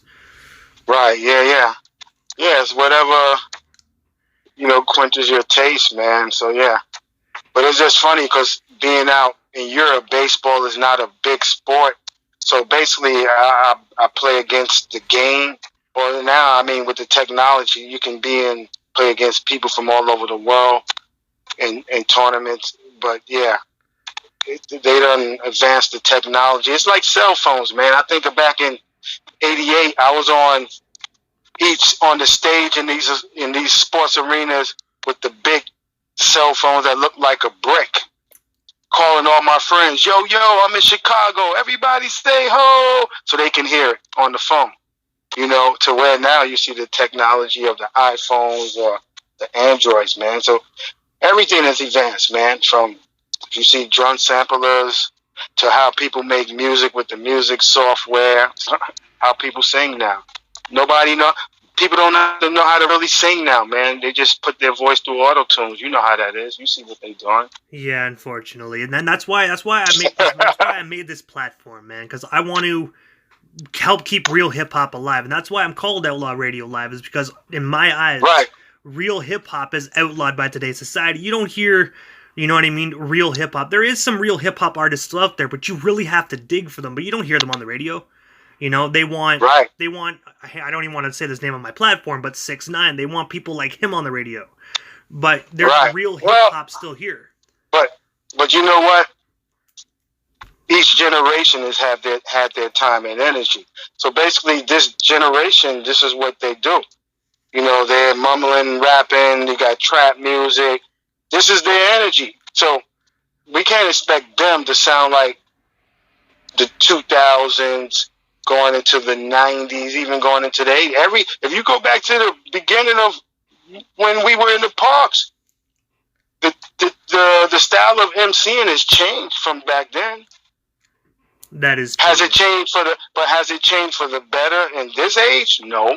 Right, yeah. Yeah, it's whatever, quenches your taste, man. So, yeah. But it's just funny because being out in Europe, baseball is not a big sport. So basically, I play against the game. Or now, I mean, with the technology, you can play against people from all over the world in tournaments. But yeah, they done advanced the technology. It's like cell phones, man. I think back in '88, I was on the stage in these sports arenas with the big cell phones that looked like a brick, calling all my friends, yo, I'm in Chicago, everybody stay home, so they can hear it on the phone. You know, to where now you see the technology of the iPhones or the Androids, man. So everything is advanced, man. From, you see, drum samplers to how people make music with the music software, how people sing now. People don't know how to really sing now, man. They just put their voice through auto tunes. You know how that is. You see what they're doing.
Yeah, unfortunately, and then that's why I made this platform, man, because I want to help keep real hip hop alive, and that's why I'm called Outlaw Radio Live. Is because in my eyes,
right,
real hip hop is outlawed by today's society. You don't hear, you know what I mean, real hip hop. There is some real hip hop artists out there, but you really have to dig for them. But you don't hear them on the radio. You know, they want, I don't even want to say this name on my platform, but 6ix9ine, they want people like him on the radio. But there's real hip hop still here.
But you know what? Each generation has had their time and energy. So basically, this generation, this is what they do. You know, they're mumbling, rapping, you got trap music. This is their energy. So we can't expect them to sound like the 2000s, going into the 90s, even going into the 80s. If you go back to the beginning of when we were in the parks, the style of MCing has changed from back then.
That is true.
Has it changed for the better in this age? No.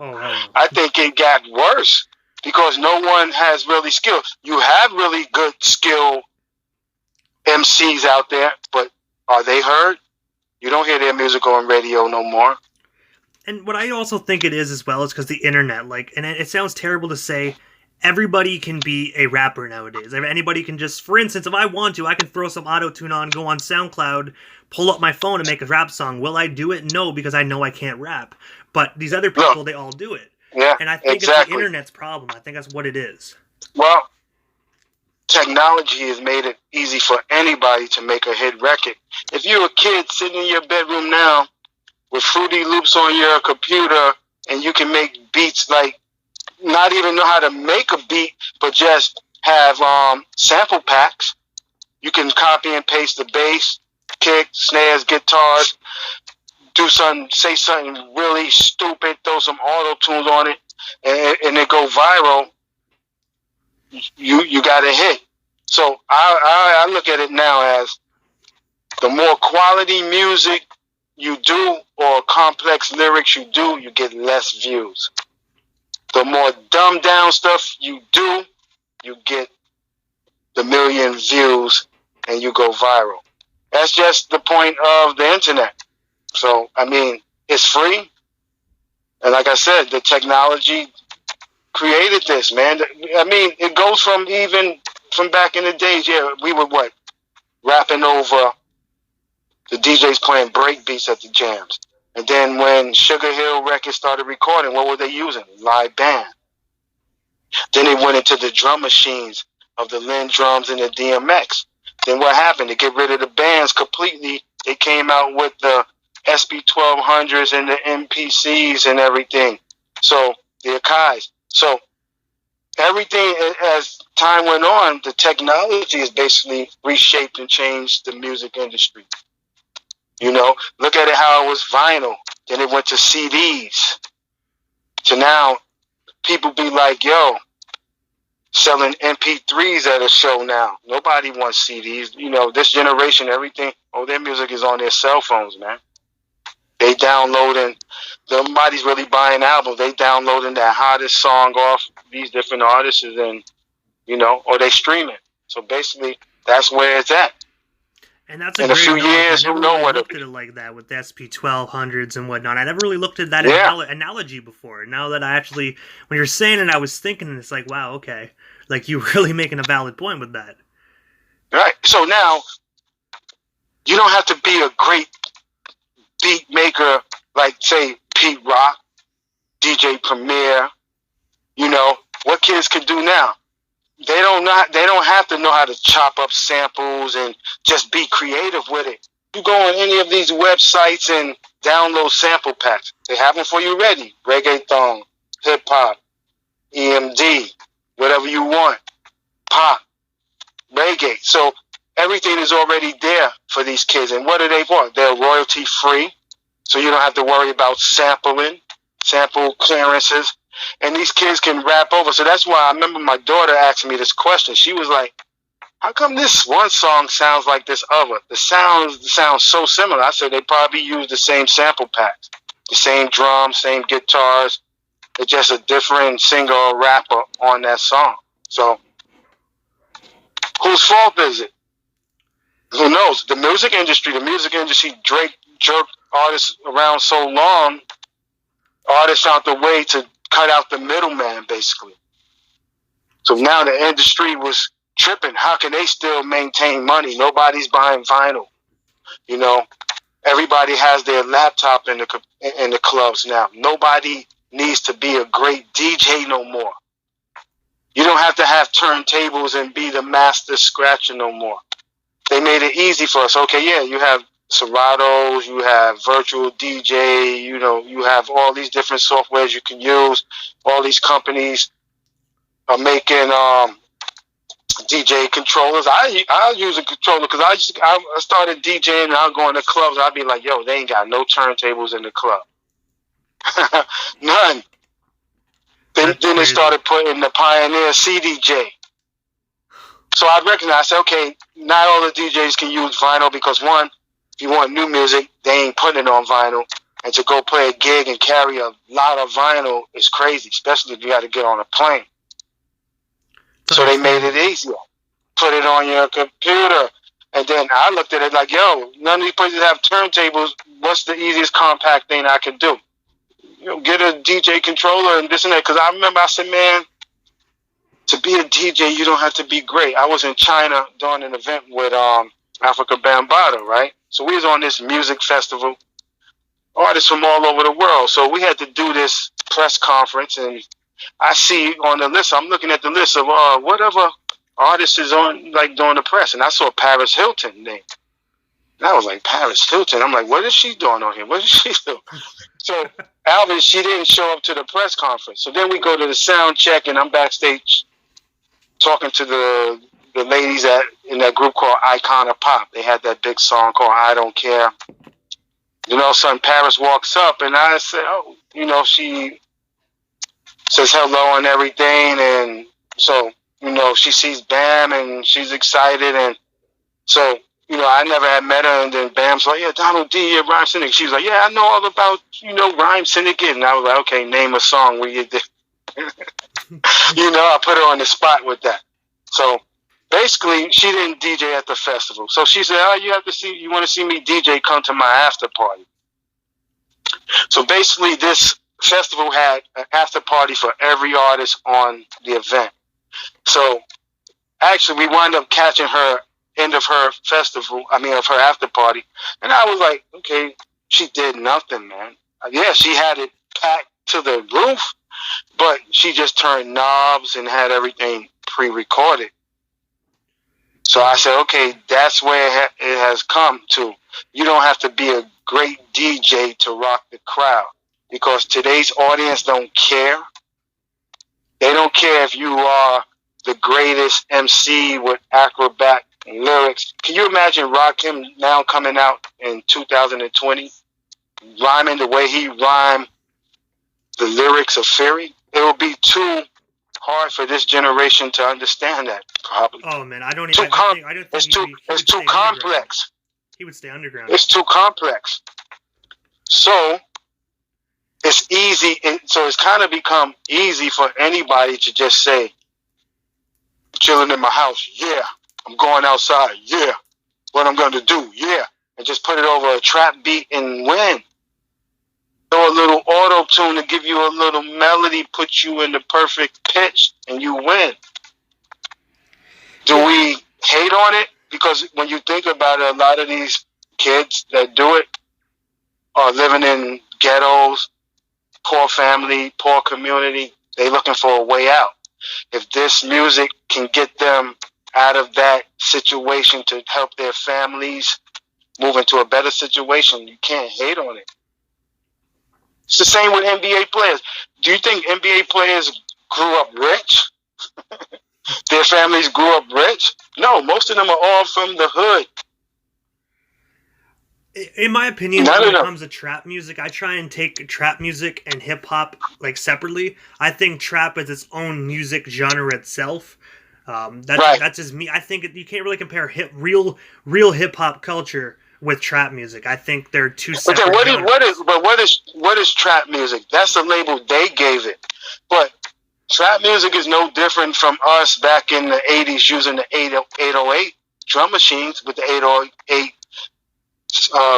I think it got worse because no one has really skill. You have really good skill MCs out there, but are they heard? You don't hear their music on radio no more.
And what I also think it is as well is because the internet, and it sounds terrible to say, everybody can be a rapper nowadays. Anybody can just, for instance, if I want to, I can throw some auto-tune on, go on SoundCloud, pull up my phone and make a rap song. Will I do it? No, because I know I can't rap. But these other people, they all do it.
Yeah,
and I think it's the internet's problem. I think that's what it is.
Well, technology has made it easy for anybody to make a hit record. If you're a kid sitting in your bedroom now with Fruity Loops on your computer and you can make beats not even know how to make a beat, but just have sample packs. You can copy and paste the bass, kick, snares, guitars, say something really stupid, throw some auto tunes on it, and it go viral. You got a hit. So I look at it now as the more quality music you do or complex lyrics you do, you get less views. The more dumbed down stuff you do, you get the million views and you go viral. That's just the point of the internet. So, I mean, it's free. And like I said, the technology created this, man. I mean, it goes from back in the days. Yeah, we were rapping over the DJs playing break beats at the jams. And then when Sugar Hill Records started recording, what were they using? Live band. Then they went into the drum machines of the Linn drums and the DMX. Then what happened? To get rid of the bands completely, they came out with the SB1200s and the MPCs and everything. So, the Akais. So, everything, as time went on, the technology has basically reshaped and changed the music industry. You know, look at it how it was vinyl. Then it went to CDs. To now, people be like, yo, selling MP3s at a show now. Nobody wants CDs. You know, this generation, everything, their music is on their cell phones, man. They downloading, nobody's really buying albums. They downloading that hottest song off these different artists and, you know, or they stream it. So basically, that's where it's at.
And that's in
a few years,
who know what looked at it like that with the SP1200s and whatnot. I never really looked at that analogy before. Now that I when you're saying it, I was thinking, and it's like, wow, okay. Like, you're really making a valid point with that.
Right. So now you don't have to be a great beat maker like, say, Pete Rock, DJ Premier. You know what kids can do now. They don't have to know how to chop up samples and just be creative with it. You go on any of these websites and download sample packs. They have them for you ready. Reggaeton, hip hop, EMD, whatever you want, pop, reggae. So everything is already there for these kids. And what do they want? They're royalty free, so you don't have to worry about sample clearances. And these kids can rap over. So that's why I remember my daughter asked me this question. She was like, how come this one song sounds like this other? The sounds so similar. I said they probably use the same sample packs, the same drums, same guitars. It's just a different singer or rapper on that song. So whose fault is it? Who knows? The music industry Drake jerked artists around so long, artists out the way to cut out the middleman, basically. So now the industry was tripping. How can they still maintain money? Nobody's buying vinyl. You know, everybody has their laptop in the clubs now. Nobody needs to be a great DJ no more. You don't have to have turntables and be the master scratcher no more. They made it easy for us. Okay, yeah, you have Seratos, you have virtual DJ, you know, you have all these different softwares you can use. All these companies are making DJ controllers. I'll use a controller because I started DJing and I'll go in the clubs. I'll be like, yo, they ain't got no turntables in the club. None. Then they started putting the Pioneer CDJ. So I recognized, I said, okay, not all the DJs can use vinyl because one, if you want new music, they ain't putting it on vinyl. And to go play a gig and carry a lot of vinyl is crazy, especially if you got to get on a plane. So they made it easier. Put it on your computer. And then I looked at it like, yo, none of these places have turntables. What's the easiest compact thing I can do? You know, get a DJ controller and this and that. Because I remember I said, man, to be a DJ, you don't have to be great. I was in China doing an event with Africa Bambaataa, right? So we was on this music festival, artists from all over the world. So we had to do this press conference, and I see on the list, I'm looking at the list of whatever artist is on, like, doing the press, and I saw Paris Hilton name. And I was like, Paris Hilton? I'm like, what is she doing on here? What is she doing? So Alvin, she didn't show up to the press conference. So then we go to the sound check, and I'm backstage talking to the ladies in that group called Icon of Pop. They had that big song called I Don't Care. You know, son, Paris walks up, and I said, oh, you know, she says hello and everything. And so, you know, she sees Bam, and she's excited. And so, you know, I never had met her. And then Bam's like, yeah, Donald D, yeah, Rhyme Syndicate. She was like, yeah, I know all about, you know, Rhyme Syndicate. And I was like, okay, name a song where you did. You know, I put her on the spot with that. So basically, she didn't DJ at the festival. So she said, oh, you want to see me DJ, come to my after party. So basically, this festival had an after party for every artist on the event. So actually, we wound up catching her end of her of her after party. And I was like, okay, she did nothing, man. Yeah, she had it packed to the roof, but she just turned knobs and had everything pre-recorded. So I said, okay, that's where it has come to. You don't have to be a great DJ to rock the crowd, because today's audience don't care. They don't care if you are the greatest MC with acrobat lyrics. Can you imagine Rakim now coming out in 2020, rhyming the way he rhymed the lyrics of Fury? It will be too hard for this generation to understand that, probably.
Oh man, I don't
even. It's too complex.
He would stay underground.
It's too complex. So it's easy. So it's kind of become easy for anybody to just say, "Chilling in my house, yeah. I'm going outside, yeah. What I'm going to do, yeah," and just put it over a trap beat and win. Throw a little auto tune to give you a little melody, put you in the perfect pitch, and you win. Do we hate on it? because when you think about it, a lot of these kids that do it are living in ghettos, poor family, poor community. They looking for a way out. If this music can get them out of that situation to help their families move into a better situation, you can't hate on it. It's the same with NBA players. Do you think NBA players grew up rich? Their families grew up rich? No, most of them are all from the hood.
In my opinion, when it comes to trap music, I try and take trap music and hip hop like separately. I think trap is its own music genre itself. That's just me. I think you can't really compare real hip hop culture with trap music. I think they're two separate.
But what is trap music? That's the label they gave it. But trap music is no different from us back in the 80s using the 808 drum machines with the 808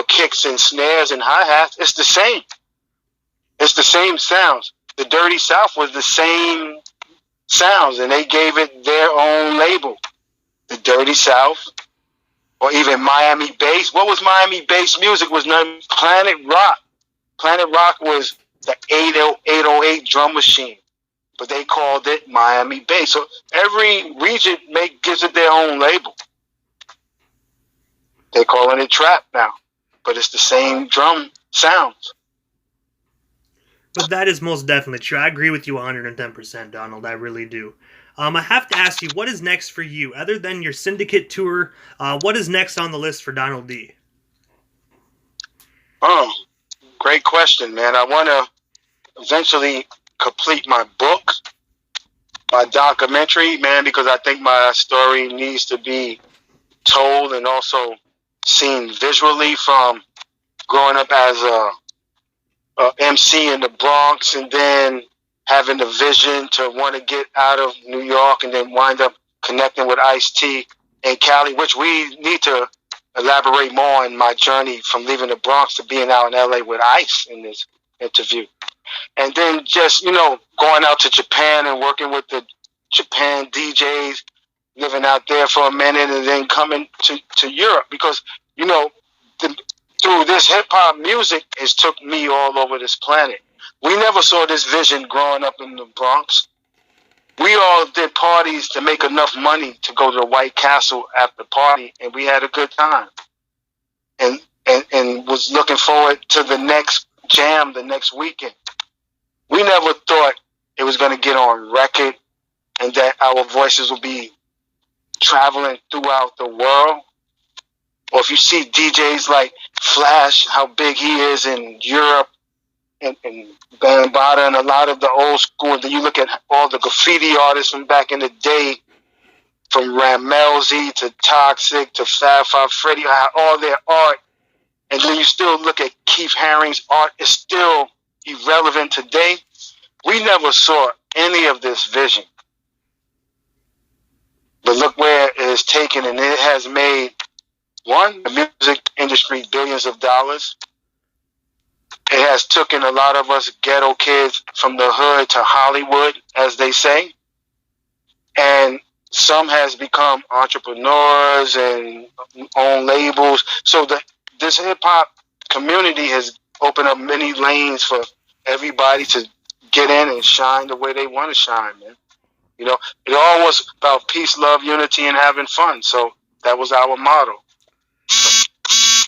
kicks and snares and hi-hats. It's the same. It's the same sounds. The Dirty South was the same sounds, and they gave it their own label. The Dirty South, or even Miami bass. What was Miami bass music? Was none. Planet Rock. Planet Rock was the 808 drum machine, but they called it Miami bass. So every region gives it their own label. They're calling it trap now, but it's the same drum sounds.
But that is most definitely true. I agree with you 110%, Donald. I really do. I have to ask you, what is next for you? Other than your Syndicate tour, what is next on the list for Donald D?
Oh, great question, man. I want to eventually complete my book, my documentary, man, because I think my story needs to be told and also seen visually, from growing up as a MC in the Bronx and then having the vision to want to get out of New York and then wind up connecting with IceT in Cali, which we need to elaborate more on my journey from leaving the Bronx to being out in LA with Ice in this interview. And then just, going out to Japan and working with the Japan DJs, living out there for a minute, and then coming to Europe, because through this hip hop music, it's took me all over this planet. We never saw this vision growing up in the Bronx. We all did parties to make enough money to go to the White Castle after party, and we had a good time. And was looking forward to the next jam the next weekend. We never thought it was going to get on record and that our voices would be traveling throughout the world. Or if you see DJs like Flash, how big he is in Europe, and Bambaataa and a lot of the old school, and then you look at all the graffiti artists from back in the day, from Ramelzy to Toxic to Fab Five Freddy, all their art, and then you still look at Keith Haring's art, is still irrelevant today. We never saw any of this vision. But look where it is taken, and it has made, one, the music industry billions of dollars. It has taken a lot of us ghetto kids from the hood to Hollywood, as they say. And some has become entrepreneurs and own labels. So this hip-hop community has opened up many lanes for everybody to get in and shine the way they want to shine, man. It all was about peace, love, unity, and having fun. So that was our motto.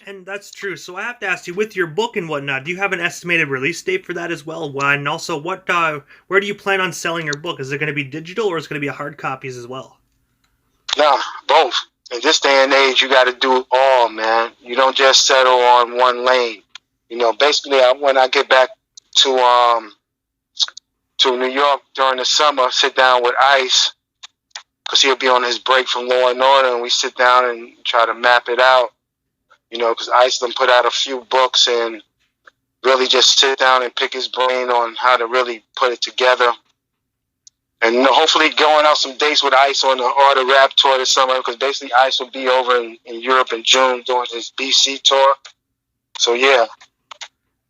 And that's true. So I have to ask you, with your book and whatnot, do you have an estimated release date for that as well? And also, where do you plan on selling your book? Is it going to be digital, or is it going to be hard copies as well?
No, both. In this day and age, you got to do it all, man. You don't just settle on one lane. Basically, when I get back to New York during the summer, sit down with Ice, because he'll be on his break from Law and Order, and we sit down and try to map it out. Because Ice done put out a few books, and really just sit down and pick his brain on how to really put it together. And hopefully going out some dates with Ice on the Art of Rap tour this summer, because basically Ice will be over in Europe in June doing his BC tour. So, yeah.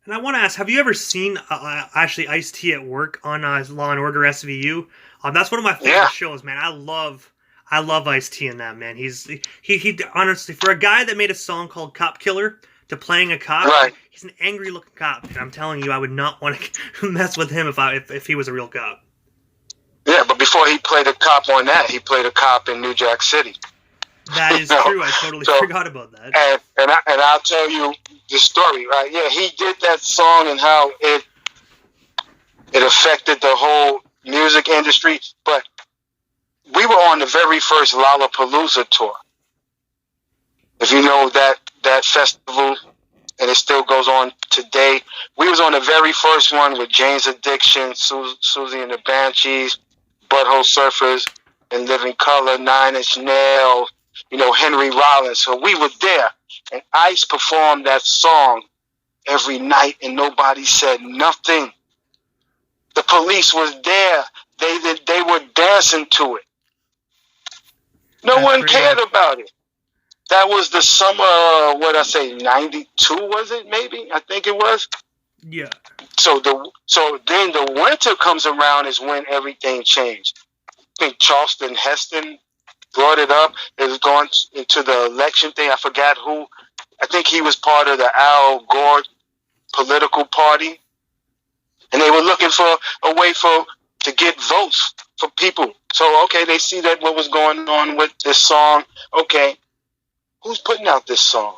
And I want to ask, have you ever seen actually IceT at work on Law and Order SVU? That's one of my favorite shows, man. I love I love IceT in that, man. He honestly, for a guy that made a song called "Cop Killer" to playing a cop,
Right.
he's an angry looking cop. And I'm telling you, I would not want to mess with him if he was a real cop.
Yeah, but before he played a cop on that, he played a cop in New Jack City.
That is true. I totally forgot about that.
And I'll tell you the story, right? Yeah, he did that song and how it affected the whole music industry. But we were on the very first Lollapalooza tour. If you know that festival, and it still goes on today. We was on the very first one with Jane's Addiction, Susie and the Banshees, Butthole Surfers, and Living Color, Nine Inch Nails, Henry Rollins. So we were there, and Ice performed that song every night, and nobody said nothing. The police was there. They were dancing to it. No one cared about it. That was the summer, 92, was it? Maybe? I think it was.
Yeah.
So then the winter comes around is when everything changed. I think Charleston Heston brought it up. It was going into the election thing. I forgot who. I think he was part of the Al Gore political party. And they were looking for a way to get votes for people. So, okay, they see that what was going on with this song. Okay, who's putting out this song?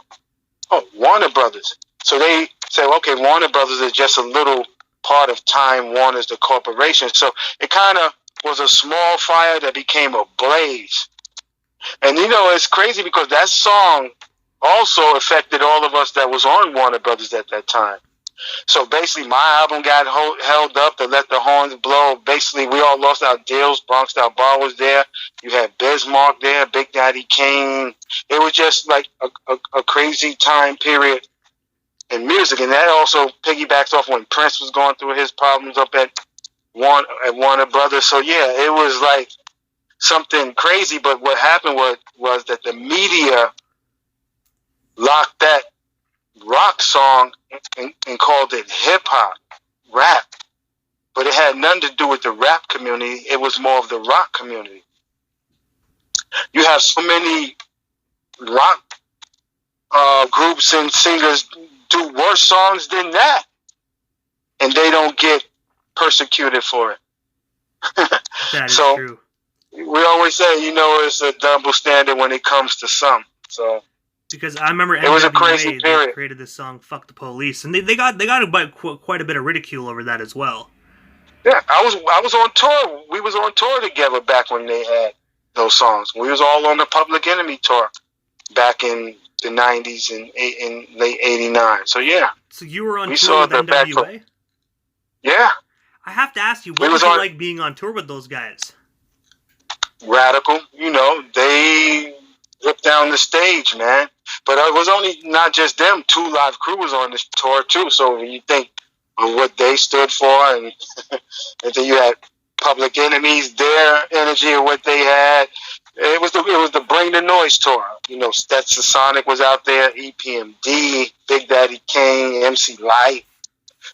Oh, Warner Brothers. So they say, okay, Warner Brothers is just a little part of Time Warner's the corporation. So it kind of was a small fire that became a blaze. And, it's crazy because that song also affected all of us that was on Warner Brothers at that time. So basically, my album got held up to Let the Horns Blow. Basically, we all lost our deals. Bronx Style Bar was there. You had Bismarck there, Big Daddy Kane. It was just like a crazy time period in music. And that also piggybacks off when Prince was going through his problems up at Warner Brothers. So, yeah, it was like something crazy. But what happened was that the media locked that rock song and called it hip-hop, rap. But it had nothing to do with the rap community. It was more of the rock community. You have so many rock groups and singers do worse songs than that, and they don't get persecuted for it.
That is true.
We always say, it's a double standard when it comes to some. So.
Because I remember
it was a crazy period.
They created this song "Fuck the Police," and they got quite a bit of ridicule over that as well.
Yeah, I was on tour. We was on tour together back when they had those songs. We was all on the Public Enemy tour back in the 90s and in late '89. So yeah.
So you were on tour with NWA?
Yeah.
I have to ask you, what was it like being on tour with those guys?
Radical, they ripped down the stage, man. But it was only not just them. 2 Live Crew was on this tour too. So when you think of what they stood for, and then you had Public Enemies, their energy and what they had. It was the Bring the Noise tour. Stetson Sonic was out there, EPMD, Big Daddy Kane, MC Light.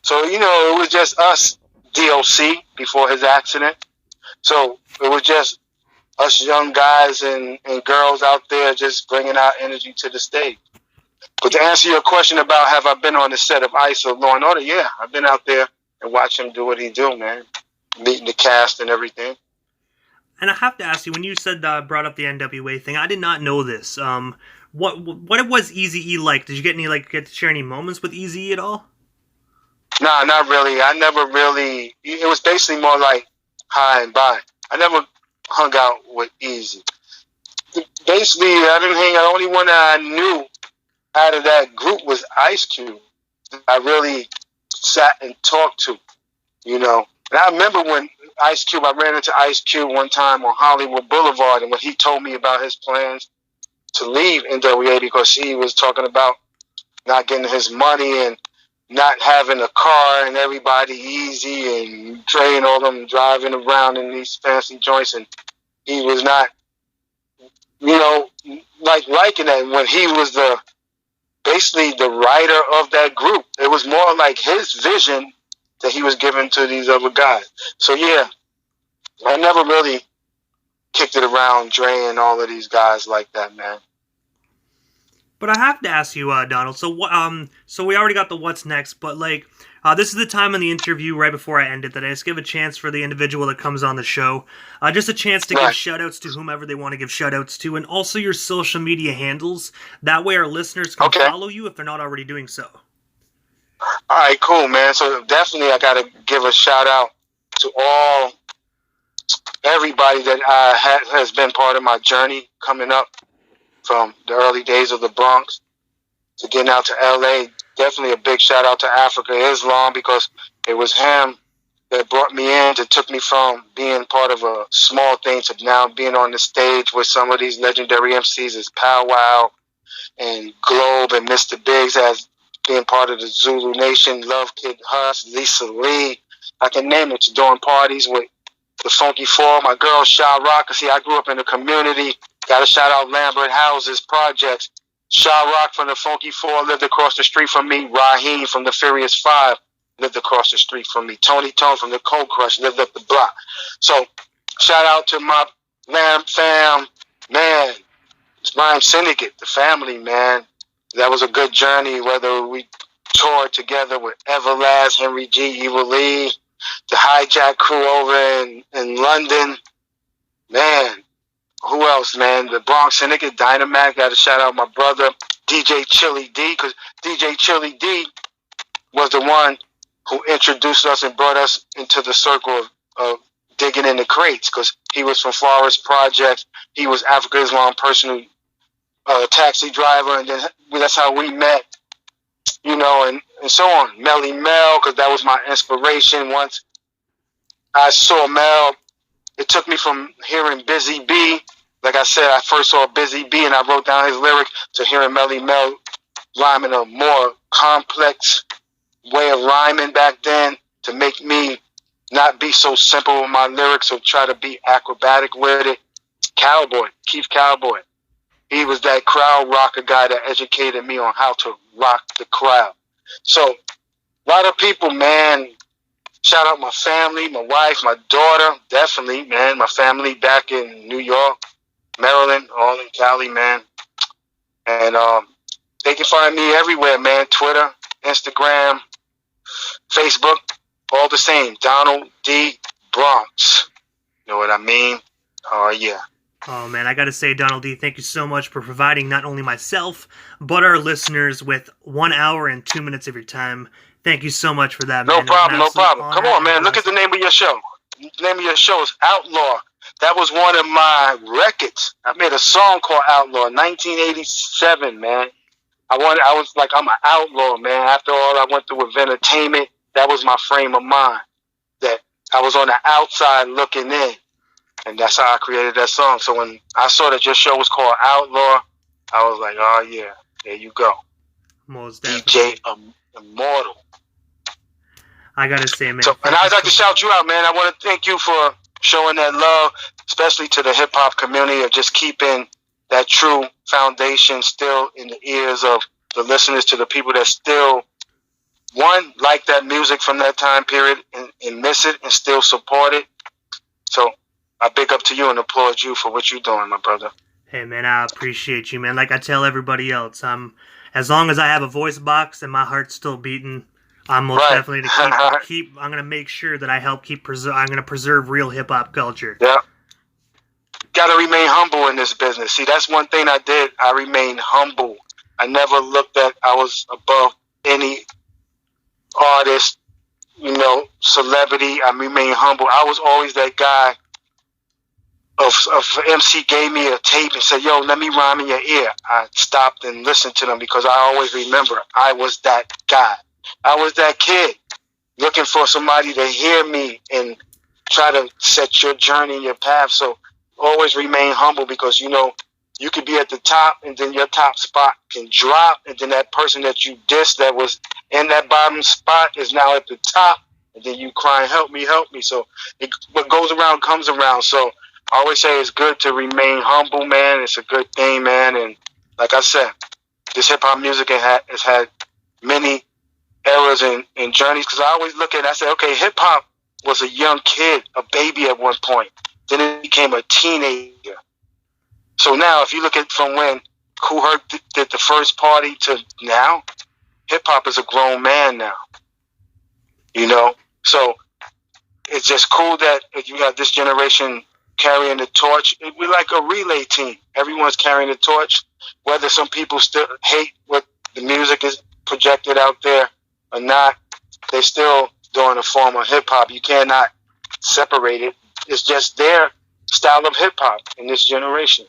So it was just us, DOC, before his accident. So it was just us young guys and girls out there just bringing our energy to the stage. But to answer your question about have I been on the set of Ice or Law and Order, yeah, I've been out there and watched him do what he do, man. Meeting the cast and everything.
And I have to ask you, when you said brought up the NWA thing, I did not know this. What was Eazy-E like? Did you get to share any moments with Eazy-E at all?
Nah, not really. I never really. It was basically more like hi and bye. I never hung out with Eazy. Basically, I didn't hang out. The only one that I knew out of that group was Ice Cube. I really sat and talked to, And I remember when I ran into Ice Cube one time on Hollywood Boulevard, and when he told me about his plans to leave NWA because he was talking about not getting his money and not having a car and everybody easy and Dre and all them driving around in these fancy joints, and he was not, liking that. When he was basically the writer of that group, it was more like his vision that he was giving to these other guys. So yeah, I never really kicked it around Dre and all of these guys like that, man.
But I have to ask you, Donald. So we already got the what's next, but like, this is the time in the interview right before I end it that I just give a chance for the individual that comes on the show, just a chance to give shout-outs to whomever they want to give shout-outs to, and also your social media handles. That way our listeners can follow you if they're not already doing so.
All right, cool, man. So definitely I got to give a shout-out to everybody that has been part of my journey coming up from the early days of the Bronx to getting out to L.A. Definitely a big shout out to Africa Islam, because it was him that brought me in, that took me from being part of a small thing to now being on the stage with some of these legendary MCs as Pow Wow and Globe and Mr. Biggs, as being part of the Zulu Nation, Love Kid Hus, Lisa Lee. I can name it, doing parties with the Funky Four, my girl Sha Rock. See, I grew up in the community. Got to shout out Lambert Houses Projects. Sha Rock from the Funky Four lived across the street from me. Raheem from the Furious Five lived across the street from me. Tony Tone from the Cold Crush lived up the block. So, shout out to my Lamb fam, man. It's Bronx Syndicate, the family, man. That was a good journey, whether we toured together with Everlast, Henry G, Evil Lee, the Hijack crew over in London. Man, who else, man? The Bronx Syndicate, Dynamac. Got to shout out my brother, DJ Chili D, because DJ Chili D was the one who introduced us and brought us into the circle of digging in the crates, because he was from Forest Projects. He was Africa Islam personal taxi driver, and then that's how we met, and so on. Melly Mel, because that was my inspiration. Once I saw Mel, it took me from hearing Busy B. Like I said, I first saw Busy B and I wrote down his lyrics, to hearing Melly Mel rhyming a more complex way of rhyming back then, to make me not be so simple with my lyrics or try to be acrobatic with it. Cowboy, Keith Cowboy. He was that crowd rocker guy that educated me on how to rock the crowd. So, a lot of people, man. Shout out my family, my wife, my daughter, definitely, man. My family back in New York, Maryland, all in Cali, man. And they can find me everywhere, man. Twitter, Instagram, Facebook, all the same. Donald D. Bronx. You know what I mean? Oh, yeah.
Oh, man, I got to say, Donald D., thank you so much for providing not only myself, but our listeners with 1 hour and 2 minutes of your time. Thank you so much for that, man.
No problem. Come on, man. Look at the name of your show. The name of your show is Outlaw. That was one of my records. I made a song called Outlaw, 1987, man. I was like, I'm an outlaw, man. After all I went through with entertainment, that was my frame of mind. That I was on the outside looking in. And that's how I created that song. So when I saw that your show was called Outlaw, I was like, oh, yeah, there you go.
Most definitely.
DJ Immortal.
I gotta say, man.
So, and I'd like to shout you out, man. I want to thank you for showing that love, especially to the hip-hop community, of just keeping that true foundation still in the ears of the listeners, to the people that still, one, like that music from that time period and miss it and still support it. So I big up to you and applaud you for what you're doing, my brother.
Hey, man, I appreciate you, man. Like I tell everybody else, as long as I have a voice box and my heart's still beating, I'm most definitely to keep. I'm gonna make sure that I help keep. I'm gonna preserve real hip hop culture.
Yeah. Got to remain humble in this business. See, that's one thing I did. I remained humble. I never looked at I was above any artist, celebrity. I remained humble. I was always that guy. If MC gave me a tape and said, yo, let me rhyme in your ear, I stopped and listened to them, because I always remember I was that guy. I was that kid looking for somebody to hear me and try to set your journey and your path. So always remain humble, because, you could be at the top and then your top spot can drop. And then that person that you dissed that was in that bottom spot is now at the top. And then you crying, help me, help me. So what goes around comes around. So I always say it's good to remain humble, man. It's a good thing, man. And like I said, this hip-hop music has had many eras and journeys, because I always look at it, I say, okay, hip-hop was a young kid, a baby at one point. then it became a teenager. So now, if you look at from when Kool Herc did the first party to now, hip hop is a grown man now. You know, so it's just cool that you have this generation carrying the torch. We're like a relay team. Everyone's carrying the torch. Whether some people still hate what the music is projected out there or not, they're still doing a form of hip hop. You cannot separate it. It's just their style of hip hop in this generation.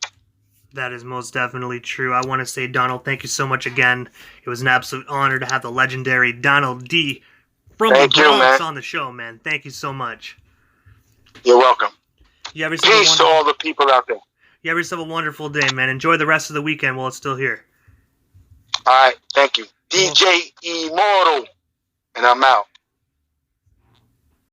That is most definitely true. I want to say, Donald, thank you so much again. It was an absolute honor to have the legendary Donald D. from the Bronx on the show, man. Thank you so much.
You're welcome.
Peace
to all the people out there.
You have yourself a wonderful day, man. Enjoy the rest of the weekend while it's still here.
All right. Thank you. DJ Immortal. And I'm out.